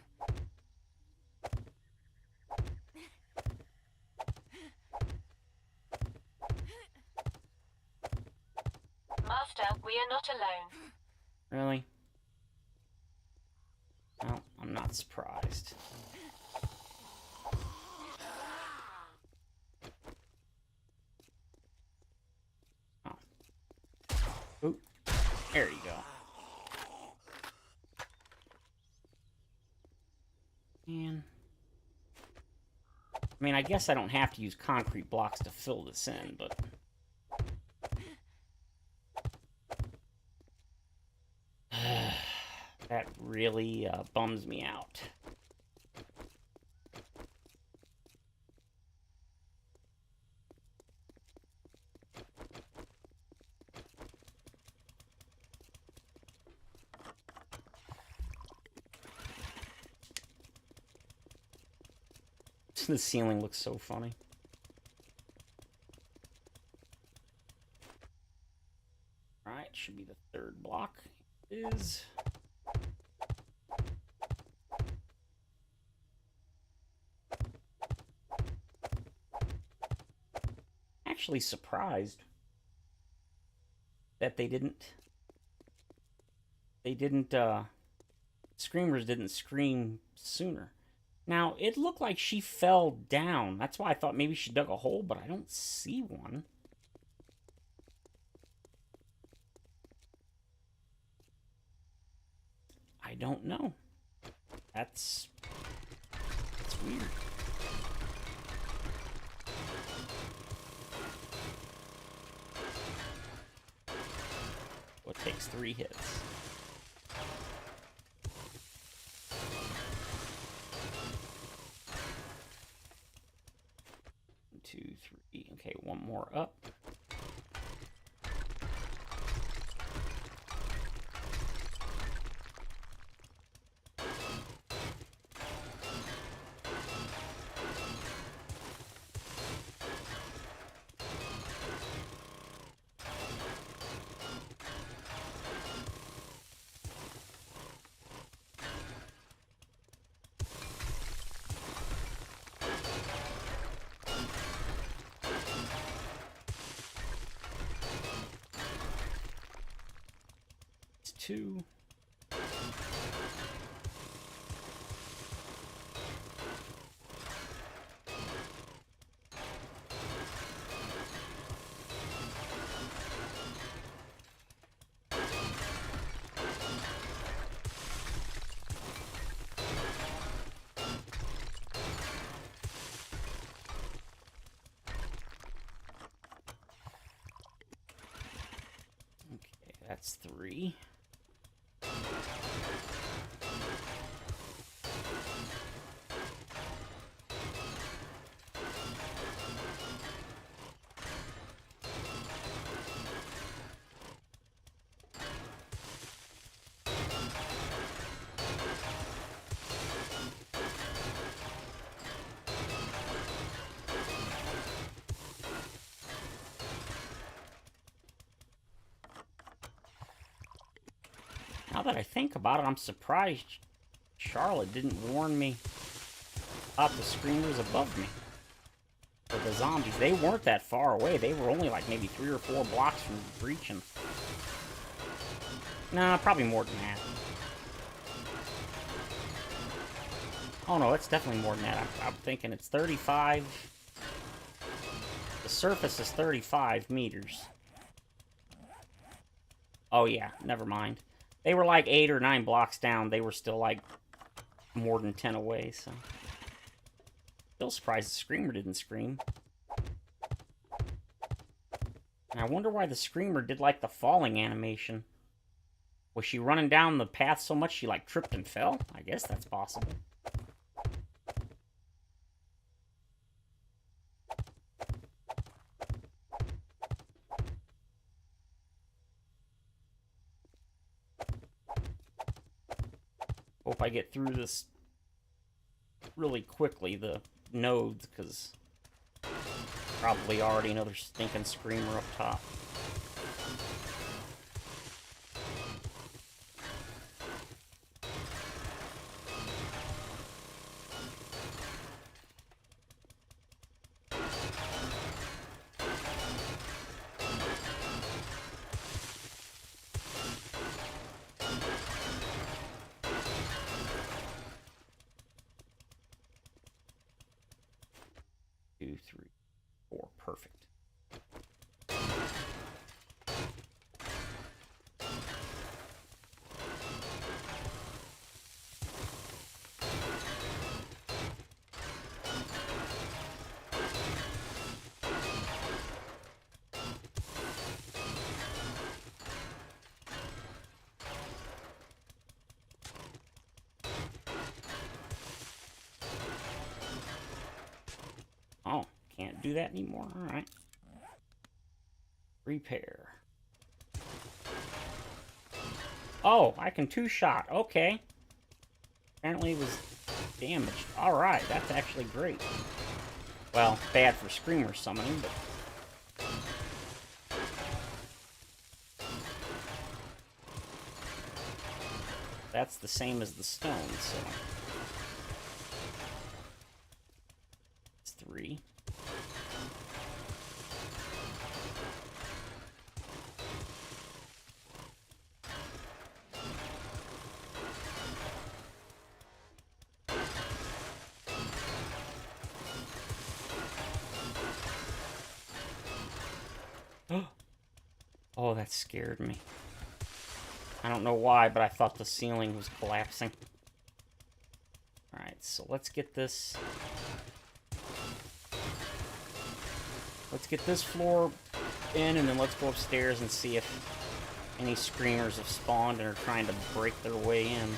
S2: Master, we are not alone.
S1: Really? Well, I'm not surprised. Oh. Ooh. There you go. Man. I mean, I guess I don't have to use concrete blocks to fill this in, but... that really bums me out. The ceiling looks so funny. Alright, should be the third block. It is. Actually surprised that they didn't screamers didn't scream sooner. Now, it looked like she fell down. That's why I thought maybe she dug a hole, but I don't see one. I don't know. That's weird. What takes 3 hits? Two, three. Okay, one more up. 2. Okay, that's 3. Now that I think about it, I'm surprised Charlotte didn't warn me about the screamers above me. Or the zombies. They weren't that far away. They were only like maybe 3 or 4 blocks from reaching. Nah, probably more than that. Oh no, it's definitely more than that. I'm thinking it's 35. The surface is 35 meters. Oh yeah, never mind. They were like 8 or 9 blocks down. They were still like more than 10 away, so. Still surprised the screamer didn't scream. And I wonder why the screamer did like the falling animation. Was she running down the path so much she like tripped and fell? I guess that's possible. Hope I get through this really quickly, the nodes, because probably already another stinking screamer up top. Two, three, 4. Perfect. Oh, can't do that anymore. Alright. Repair. Oh, I can 2-shot. Okay. Apparently it was damaged. Alright, that's actually great. Well, bad for screamer summoning, but... That's the same as the stone, so... It's 3. Oh, that scared me. I don't know why, but I thought the ceiling was collapsing. Alright, so let's get this... Let's get this floor in, and then let's go upstairs and see if any screamers have spawned and are trying to break their way in.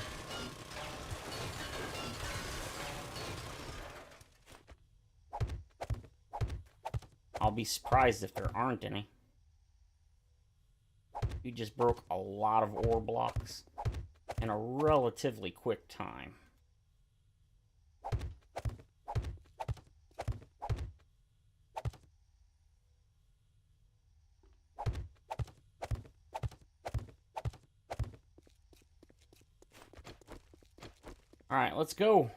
S1: I'll be surprised if there aren't any. You just broke a lot of ore blocks in a relatively quick time. Alright, let's go.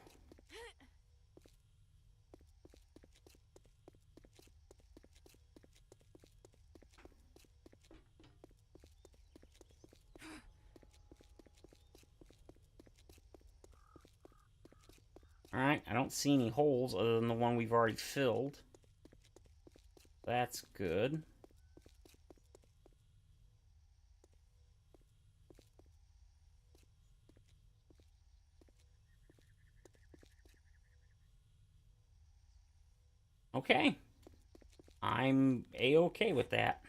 S1: Alright, I don't see any holes other than the one we've already filled. That's good. Okay. I'm A-okay with that.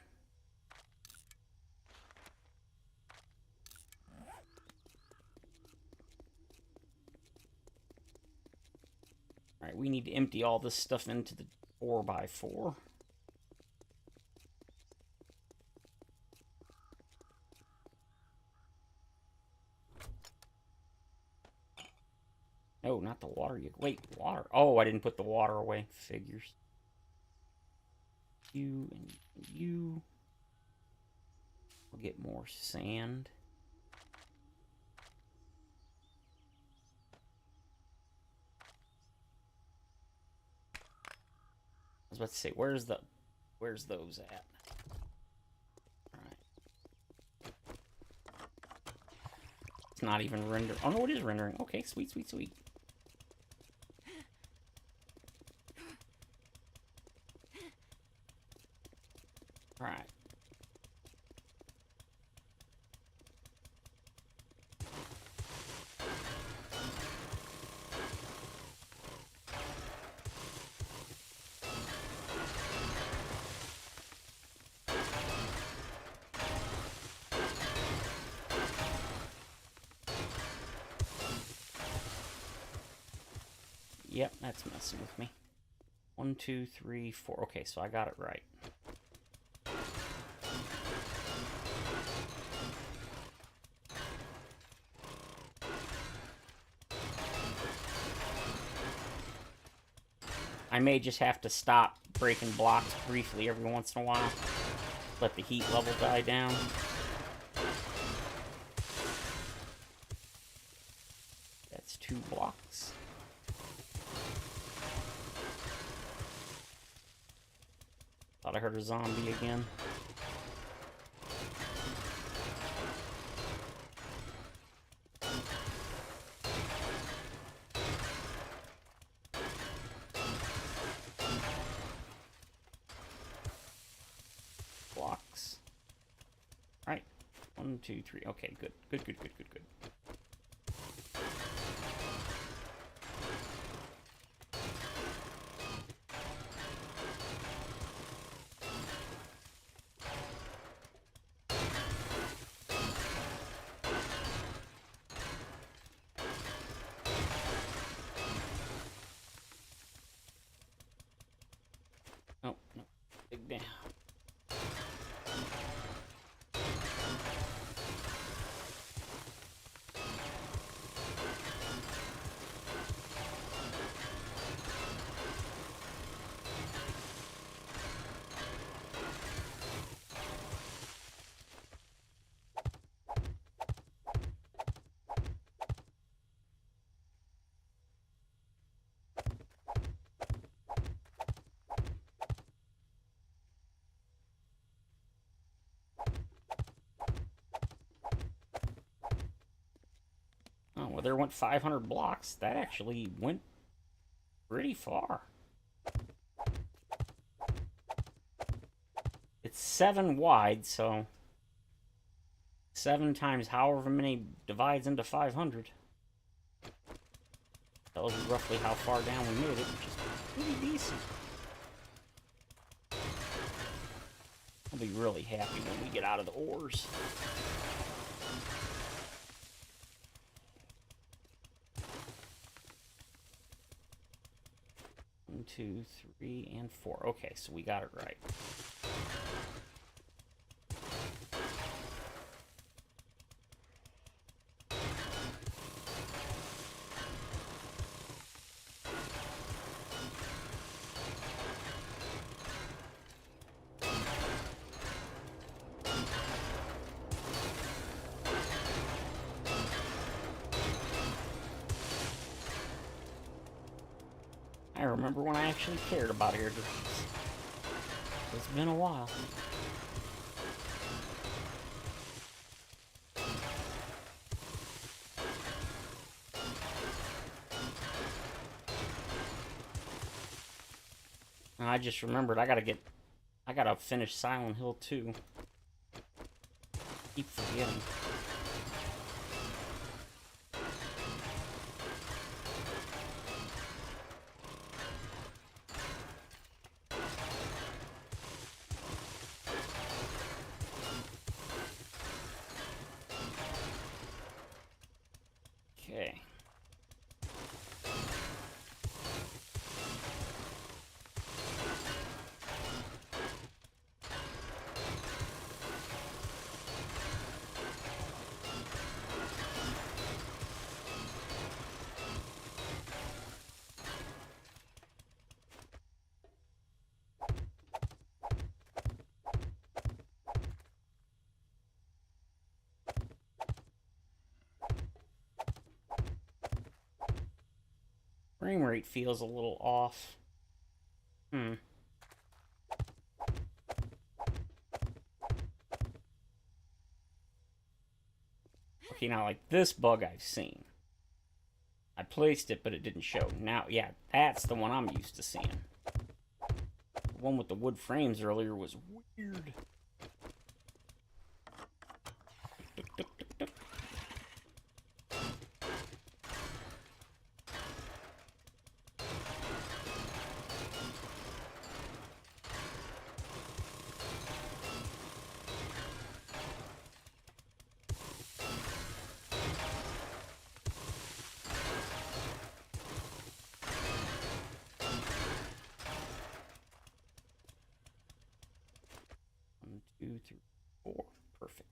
S1: Alright, we need to empty all this stuff into the 4x4. No, not the water. Wait, water. Oh, I didn't put the water away. Figures. You and you. We'll get more sand. I was about to say, where's those at? Alright. It's not even rendering. Oh no, it is rendering. Okay, sweet, sweet, sweet. Alright. Yep, that's messing with me. 1, 2, 3, 4. Okay, so I got it right. I may just have to stop breaking blocks briefly every once in a while. Let the heat level die down. That's 2 blocks. Thought I heard a zombie again. Blocks. Alright. 1, 2, 3. Okay, good. Good, good, good, good, good. Oh, no. Dig down. Oh, well, there went 500 blocks. That actually went pretty far. It's 7 wide, so 7 times however many divides into 500. Tells you roughly how far down we made it, which is pretty decent. I'll be really happy when we get out of the ores. 1, 2, 3, and 4. Okay, so we got it right. I remember when I actually cared about air defense. It's been a while. I just remembered I gotta finish Silent Hill 2. Keep forgetting. Okay. Frame rate feels a little off. Okay, now like this bug I've seen. I placed it, but it didn't show. Now, yeah, that's the one I'm used to seeing. The one with the wood frames earlier was weird. One, two, three, four. Perfect.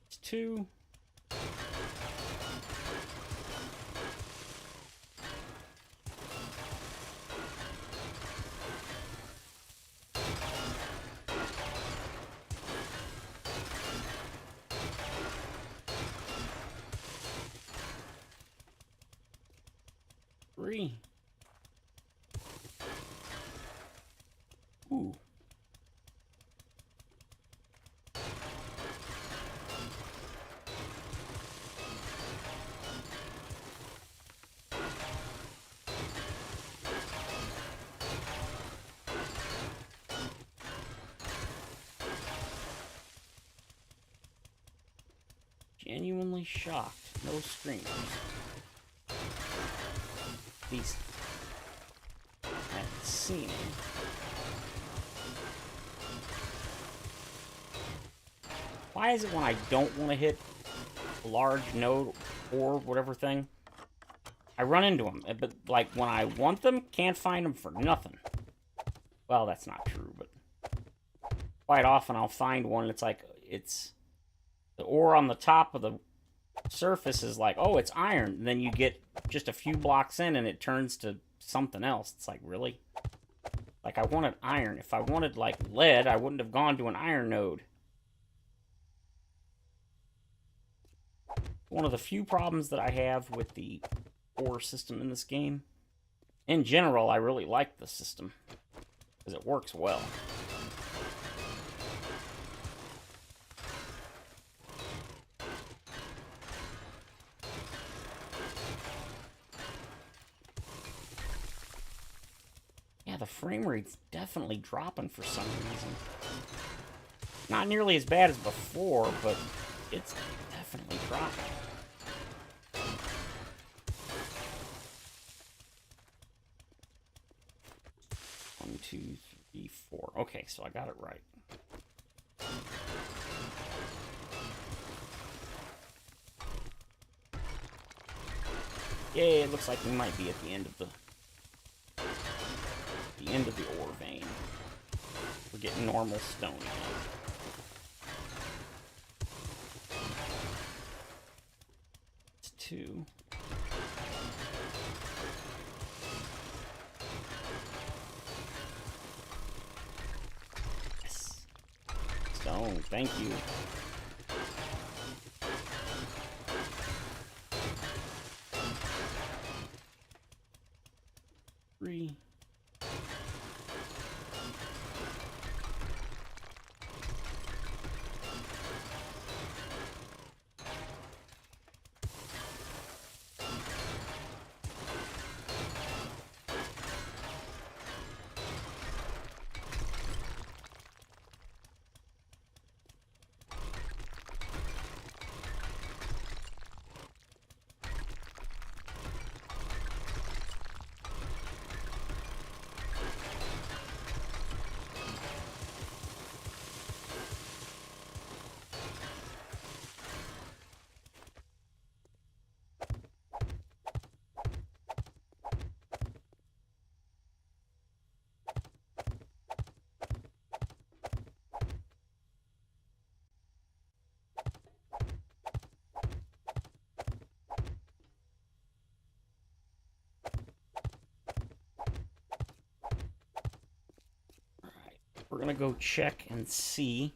S1: It's 2. Three. Ooh. Genuinely shocked. No screamers. At least I haven't seen him. Why is it when I don't want to hit a large node or whatever thing, I run into them? But like when I want them, can't find them for nothing. Well, that's not true, but quite often I'll find one. It's like it's the ore on the top of the surface is like, oh, it's iron. And then you get just a few blocks in and it turns to something else. It's like, really? Like, I wanted iron. If I wanted, like, lead, I wouldn't have gone to an iron node. One of the few problems that I have with the ore system in this game. In general, I really like the system, because it works well. Yeah, the frame rate's definitely dropping for some reason. Not nearly as bad as before, but it's definitely dropping. One, two, three, four. Okay, so I got it right. Yeah, it looks like we might be at the end of the ore vein. We're getting normal stone again. It's 2. Yes. Stone, thank you. we're gonna go check and see,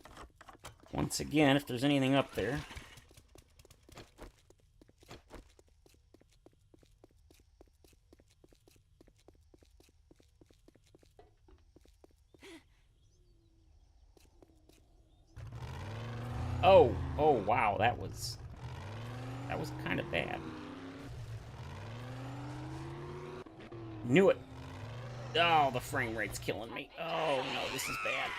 S1: once again, if there's anything up there. Oh, wow, that was kind of bad. Knew it. Oh, the frame rate's killing me. Oh, no, this is bad.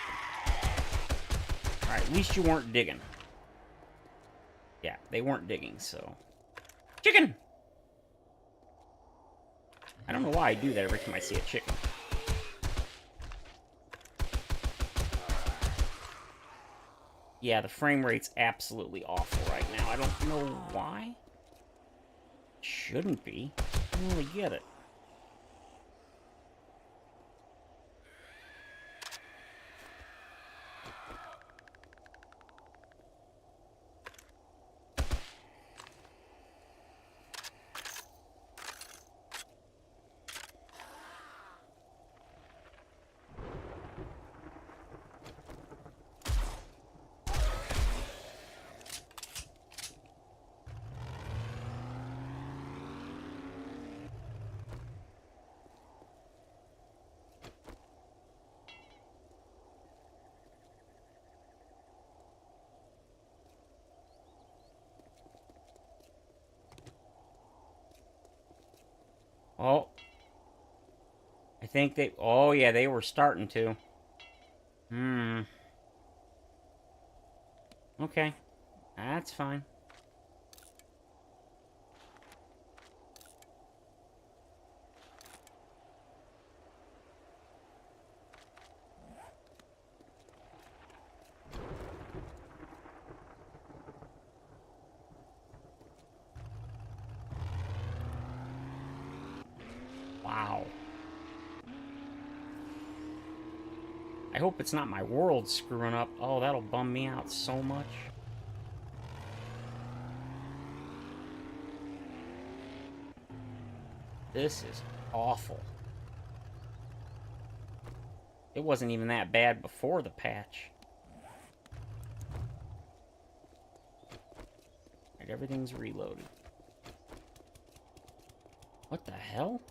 S1: Alright, at least you weren't digging. Yeah, they weren't digging, so... Chicken! I don't know why I do that every time I see a chicken. Yeah, the frame rate's absolutely awful right now. I don't know why. Shouldn't be. I don't really get it. Oh. I think they... Oh, yeah, they were starting to. Okay. That's fine. Wow. I hope it's not my world screwing up. Oh, that'll bum me out so much. This is awful. It wasn't even that bad before the patch. Right, everything's reloaded. What the hell?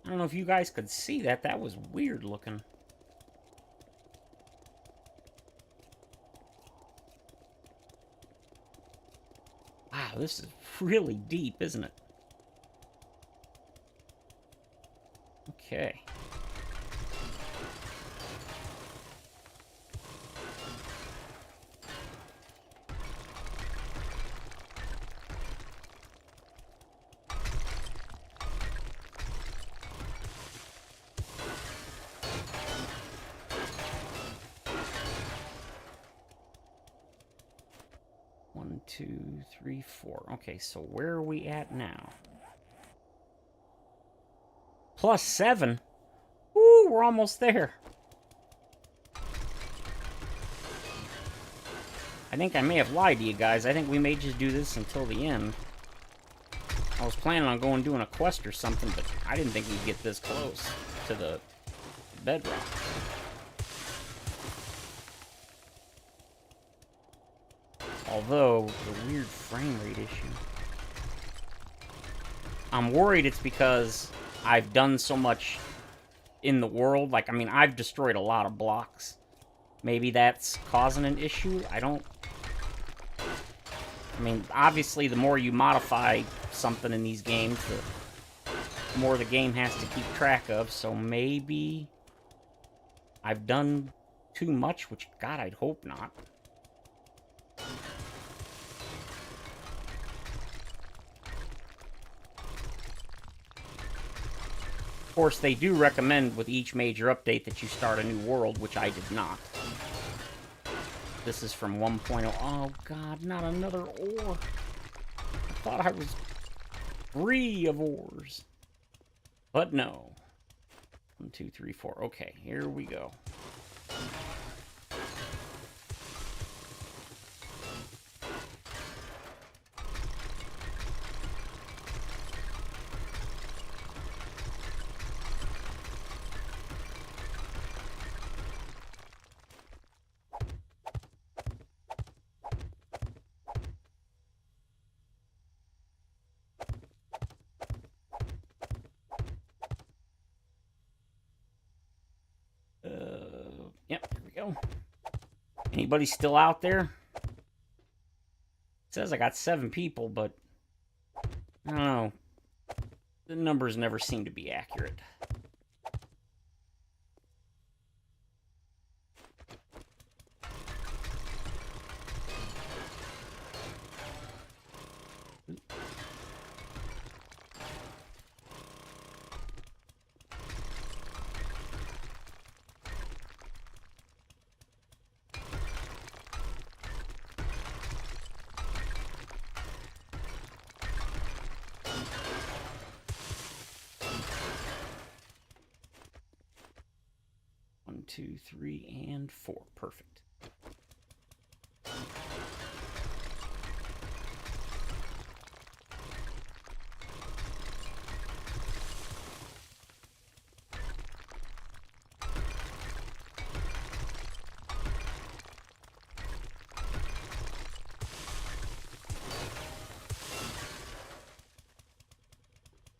S1: I don't know if you guys could see that. That was weird looking. Wow, this is really deep, isn't it? Okay. One, two, three, four. Okay, so where are we at now? +7? Ooh, we're almost there. I think I may have lied to you guys. I think we may just do this until the end. I was planning on going doing a quest or something, but I didn't think we'd get this close to the bedrock. Although, the weird frame rate issue. I'm worried it's because I've done so much in the world. Like, I mean, I've destroyed a lot of blocks. Maybe that's causing an issue? I mean, obviously, the more you modify something in these games, the more the game has to keep track of. So maybe I've done too much, which, God, I'd hope not. Of course, they do recommend with each major update that you start a new world, which I did not. This is from 1.0. Oh, God, not another ore. I thought I was free of ores. But no. 1, 2, 3, 4. Okay, here we go. go. Anybody still out there? It says I got 7 people, but I don't know. The numbers never seem to be accurate. One, 2, 3, and 4. Perfect.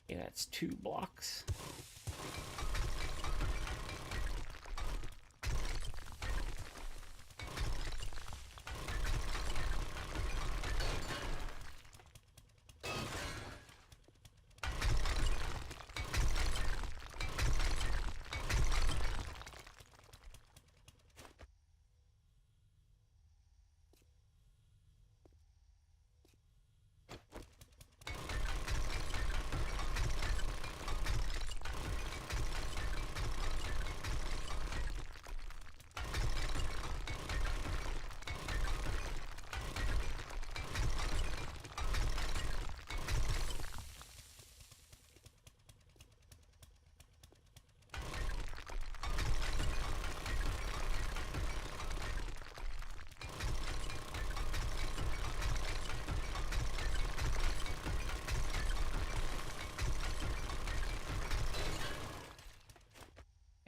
S1: Yeah, that's 2 blocks.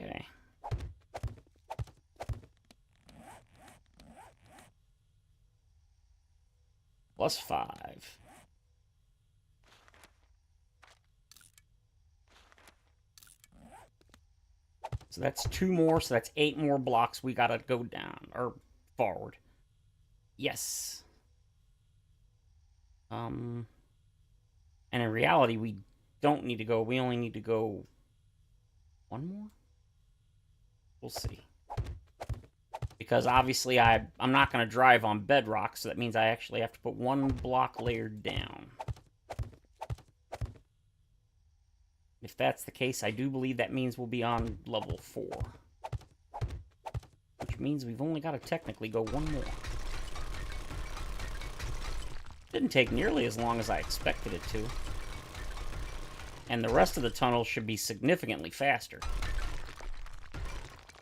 S1: Okay. Plus 5. So that's 2 more, so that's 8 more blocks we gotta go down, or forward. Yes. And in reality, we don't need to go, we only need to go 1 more? We'll see. Because obviously I'm not going to drive on bedrock, so that means I actually have to put 1 block layer down. If that's the case, I do believe that means we'll be on level 4. Which means we've only got to technically go 1 more. Didn't take nearly as long as I expected it to. And the rest of the tunnel should be significantly faster.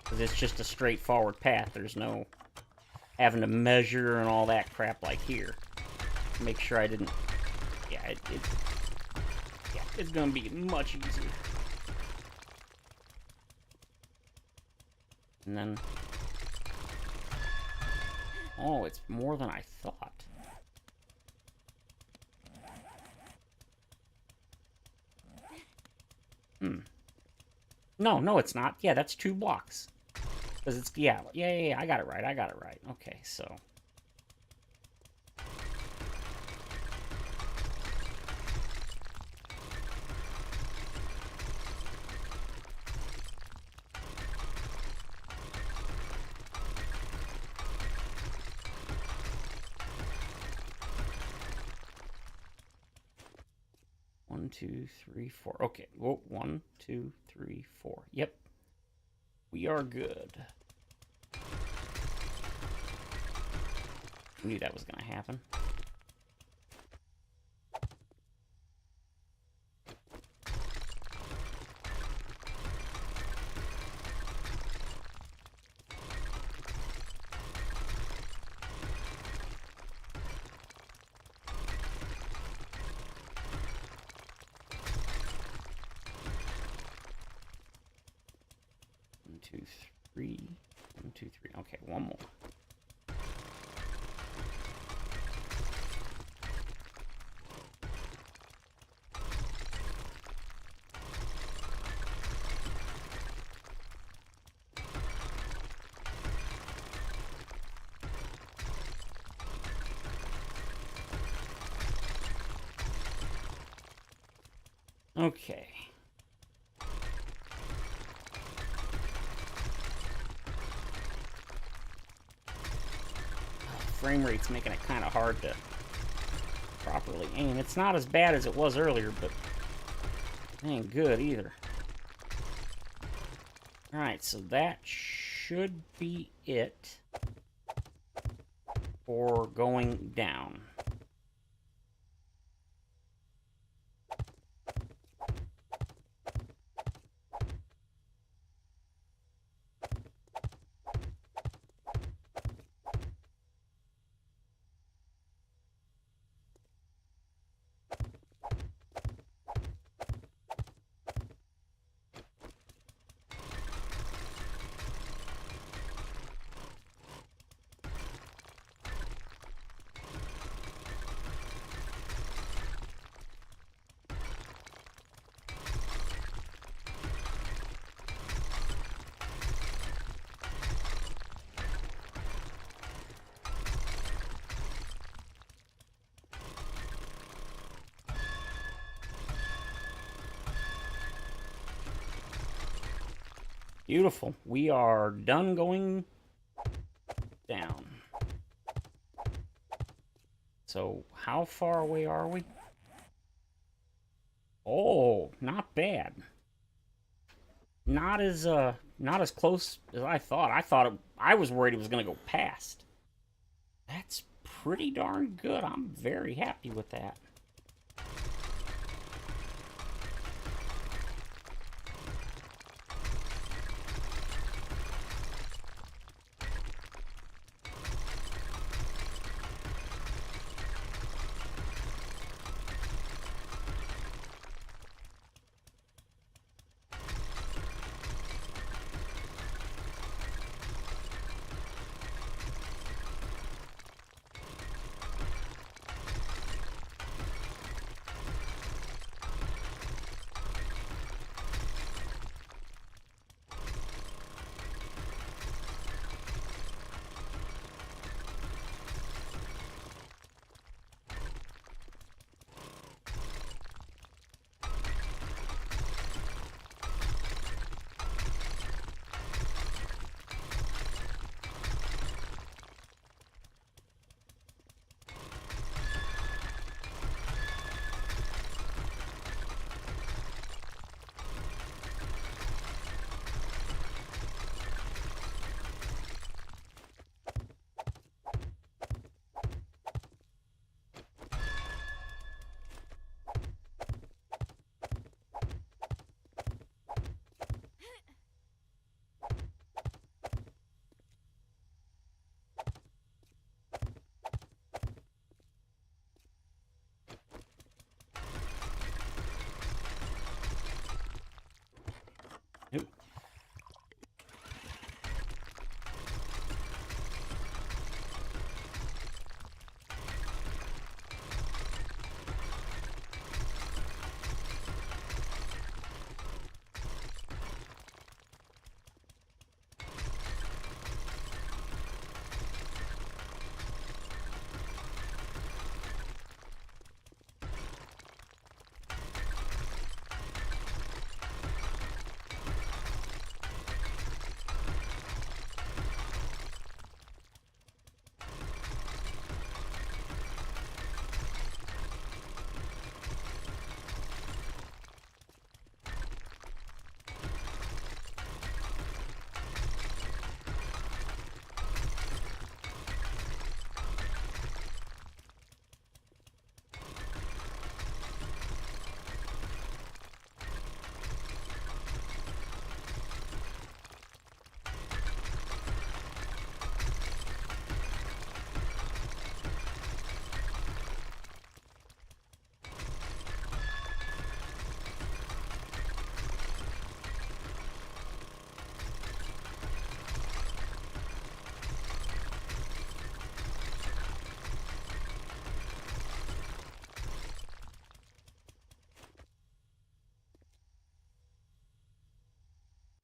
S1: Because it's just a straightforward path. There's no having to measure and all that crap like here. Make sure I didn't... Yeah, it's going to be much easier. And then... Oh, it's more than I thought. No, it's not. Yeah, that's 2 blocks. Because it's... Yeah, I got it right. Okay, so... One, 2, 3, 4. Okay. Whoa, 1, 2, 3, 4. Yep. We are good. Knew that was gonna happen. One, 2, 3. 1, 2, 3. Okay, 1 more. Okay. Frame rate's making it kind of hard to properly aim. It's not as bad as it was earlier, but it ain't good either. Alright, so that should be it for going down. Beautiful. We are done going down. So, how far away are we? Oh, not bad. Not as close as I thought. I was worried it was going to go past. That's pretty darn good. I'm very happy with that. Oop.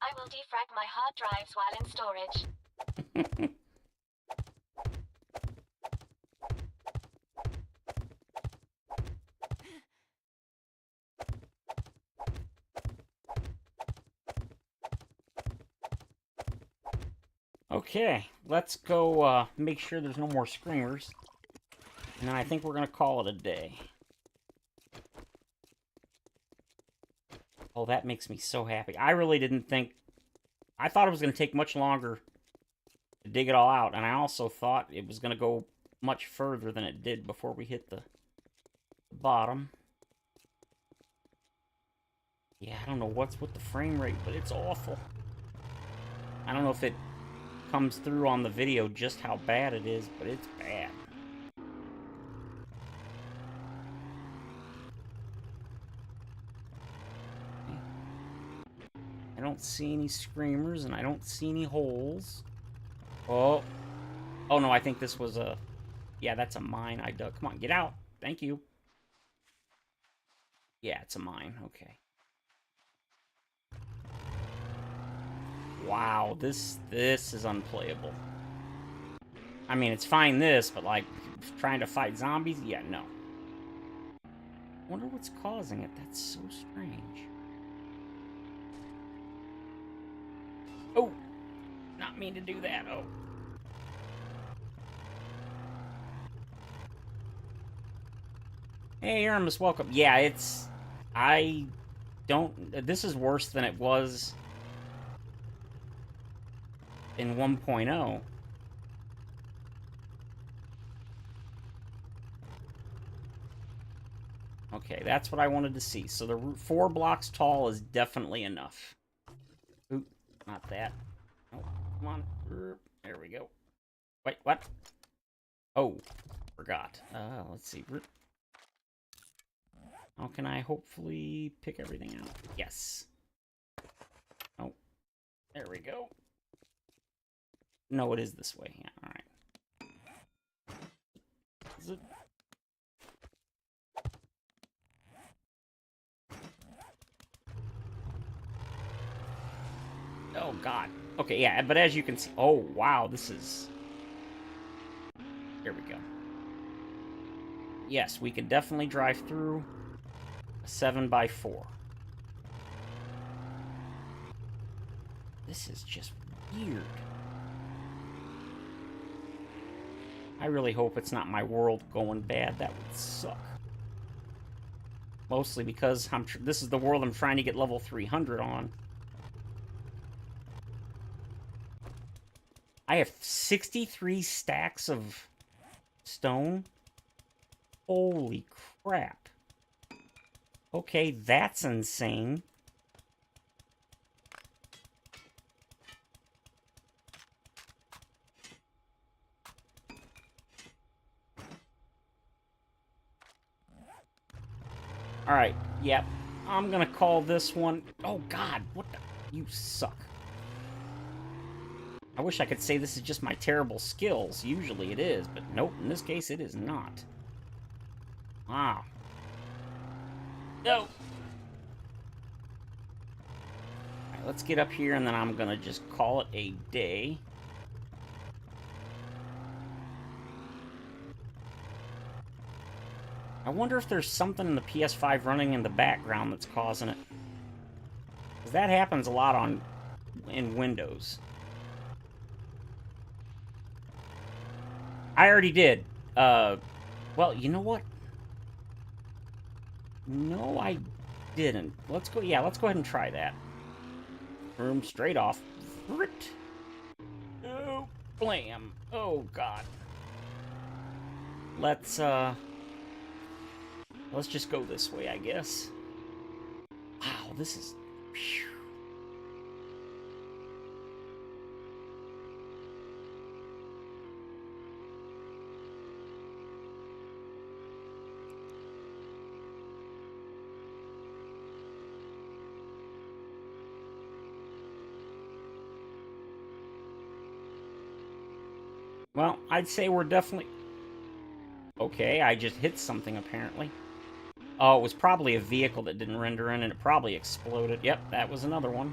S2: I will defrag my hard drives while in storage.
S1: Okay, let's go make sure there's no more screamers. And then I think we're going to call it a day. Oh, that makes me so happy. I really didn't think... I thought it was going to take much longer to dig it all out. And I also thought it was going to go much further than it did before we hit the bottom. Yeah, I don't know what's with the frame rate, but it's awful. I don't know if it comes through on the video just how bad it is, but it's bad. I don't see any screamers, and I don't see any holes. Oh. Oh, no, I think this was a... Yeah, that's a mine I dug. Come on, get out. Thank you. Yeah, it's a mine. Okay. Wow, this is unplayable. I mean, it's fine this, but, like, trying to fight zombies? Yeah, no. I wonder what's causing it. That's so strange. Oh! Not mean to do that. Oh. Hey, Aramis, welcome. Yeah, it's... I don't... This is worse than it was in 1.0. Okay, that's what I wanted to see. So the 4 blocks tall is definitely enough. Oop, not that. Oh, come on. There we go. Wait, what? Oh, forgot. Let's see. How can I hopefully pick everything out? Yes. Oh, there we go. No, it is this way. Yeah, all right. Is it? Oh, God. Okay, yeah, but as you can see... Oh, wow, this is... There we go. Yes, we can definitely drive through a 7x4. This is just weird. I really hope it's not my world going bad. That would suck. Mostly because this is the world I'm trying to get level 300 on. I have 63 stacks of stone. Holy crap. Okay, that's insane. Alright, yep. I'm gonna call this one... Oh, God, what the... You suck. I wish I could say this is just my terrible skills. Usually it is, but nope, in this case it is not. Wow. No! Alright, let's get up here, and then I'm gonna just call it a day. I wonder if there's something in the PS5 running in the background that's causing it. Because that happens a lot in Windows. I already did. Well, you know what? No, I didn't. Let's go, yeah, let's go ahead and try that. Room straight off. Oh, blam. Oh, God. Let's just go this way, I guess. Wow, this is... Phew. Well, I'd say we're definitely... Okay, I just hit something, apparently. Oh, it was probably a vehicle that didn't render in, and it probably exploded. Yep, that was another one.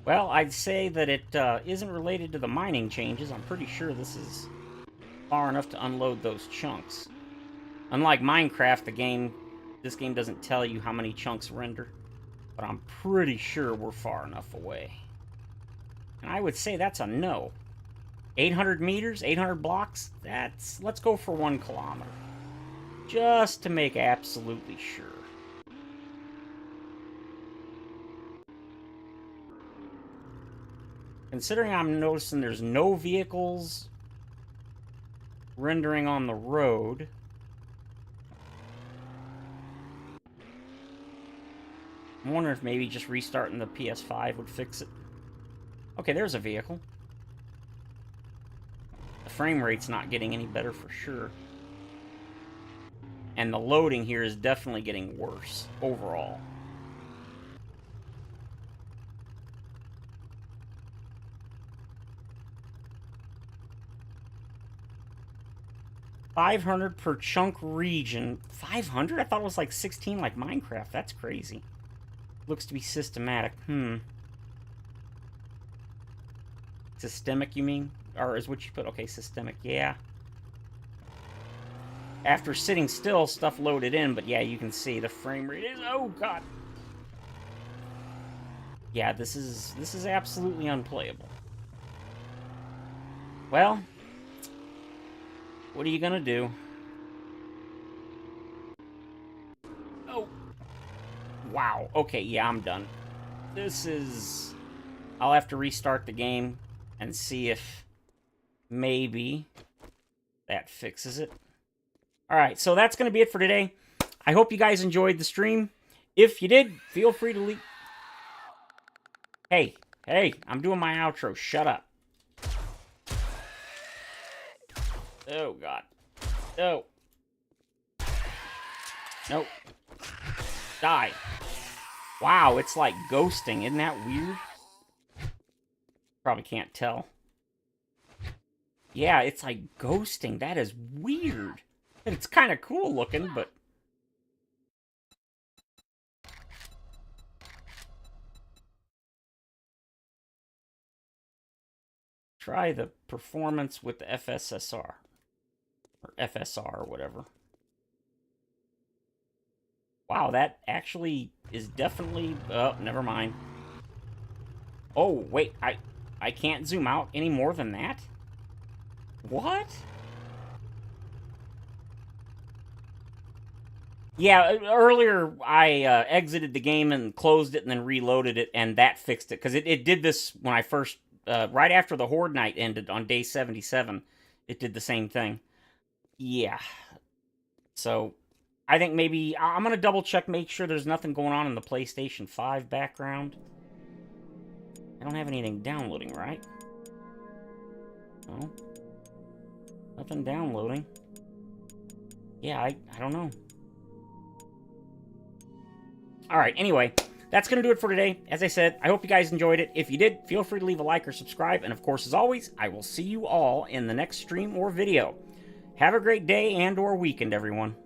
S1: Well, I'd say that it isn't related to the mining changes. I'm pretty sure this is far enough to unload those chunks. Unlike Minecraft, this game doesn't tell you how many chunks render. But I'm pretty sure we're far enough away. And I would say that's a no. 800 meters, 800 blocks, let's go for 1 kilometer. Just to make absolutely sure. Considering I'm noticing there's no vehicles rendering on the road. I'm wondering if maybe just restarting the PS5 would fix it. Okay, there's a vehicle. The frame rate's not getting any better for sure. And the loading here is definitely getting worse overall. $500 per chunk region. 500? I thought it was like 16 like Minecraft. That's crazy. Looks to be systematic. Systemic, you mean? Or is what you put? Okay, systemic. Yeah. After sitting still, stuff loaded in, but yeah, you can see the frame rate is... Oh, God. Yeah, this is absolutely unplayable. Well, what are you gonna do? Oh. Wow. Okay, yeah, I'm done. This is... I'll have to restart the game and see if maybe that fixes it. Alright, so that's going to be it for today. I hope you guys enjoyed the stream. If you did, feel free to leave... Hey, I'm doing my outro. Shut up. Oh, God. Oh. Nope. Die. Wow, it's like ghosting. Isn't that weird? Probably can't tell. Yeah, it's like ghosting. That is weird. It's kind of cool looking, but... Try the performance with the FSSR. Or FSR, or whatever. Wow, that actually is definitely... Oh, never mind. Oh, wait, I can't zoom out any more than that? What? Yeah, earlier I exited the game and closed it and then reloaded it, and that fixed it. Because it did this when I first... right after the Horde night ended on day 77. It did the same thing. Yeah. So, I think maybe... I'm going to double check, make sure there's nothing going on in the PlayStation 5 background. I don't have anything downloading, right? No. Nothing downloading. Yeah, I don't know. Alright, anyway, that's going to do it for today. As I said, I hope you guys enjoyed it. If you did, feel free to leave a like or subscribe. And of course, as always, I will see you all in the next stream or video. Have a great day and or weekend, everyone.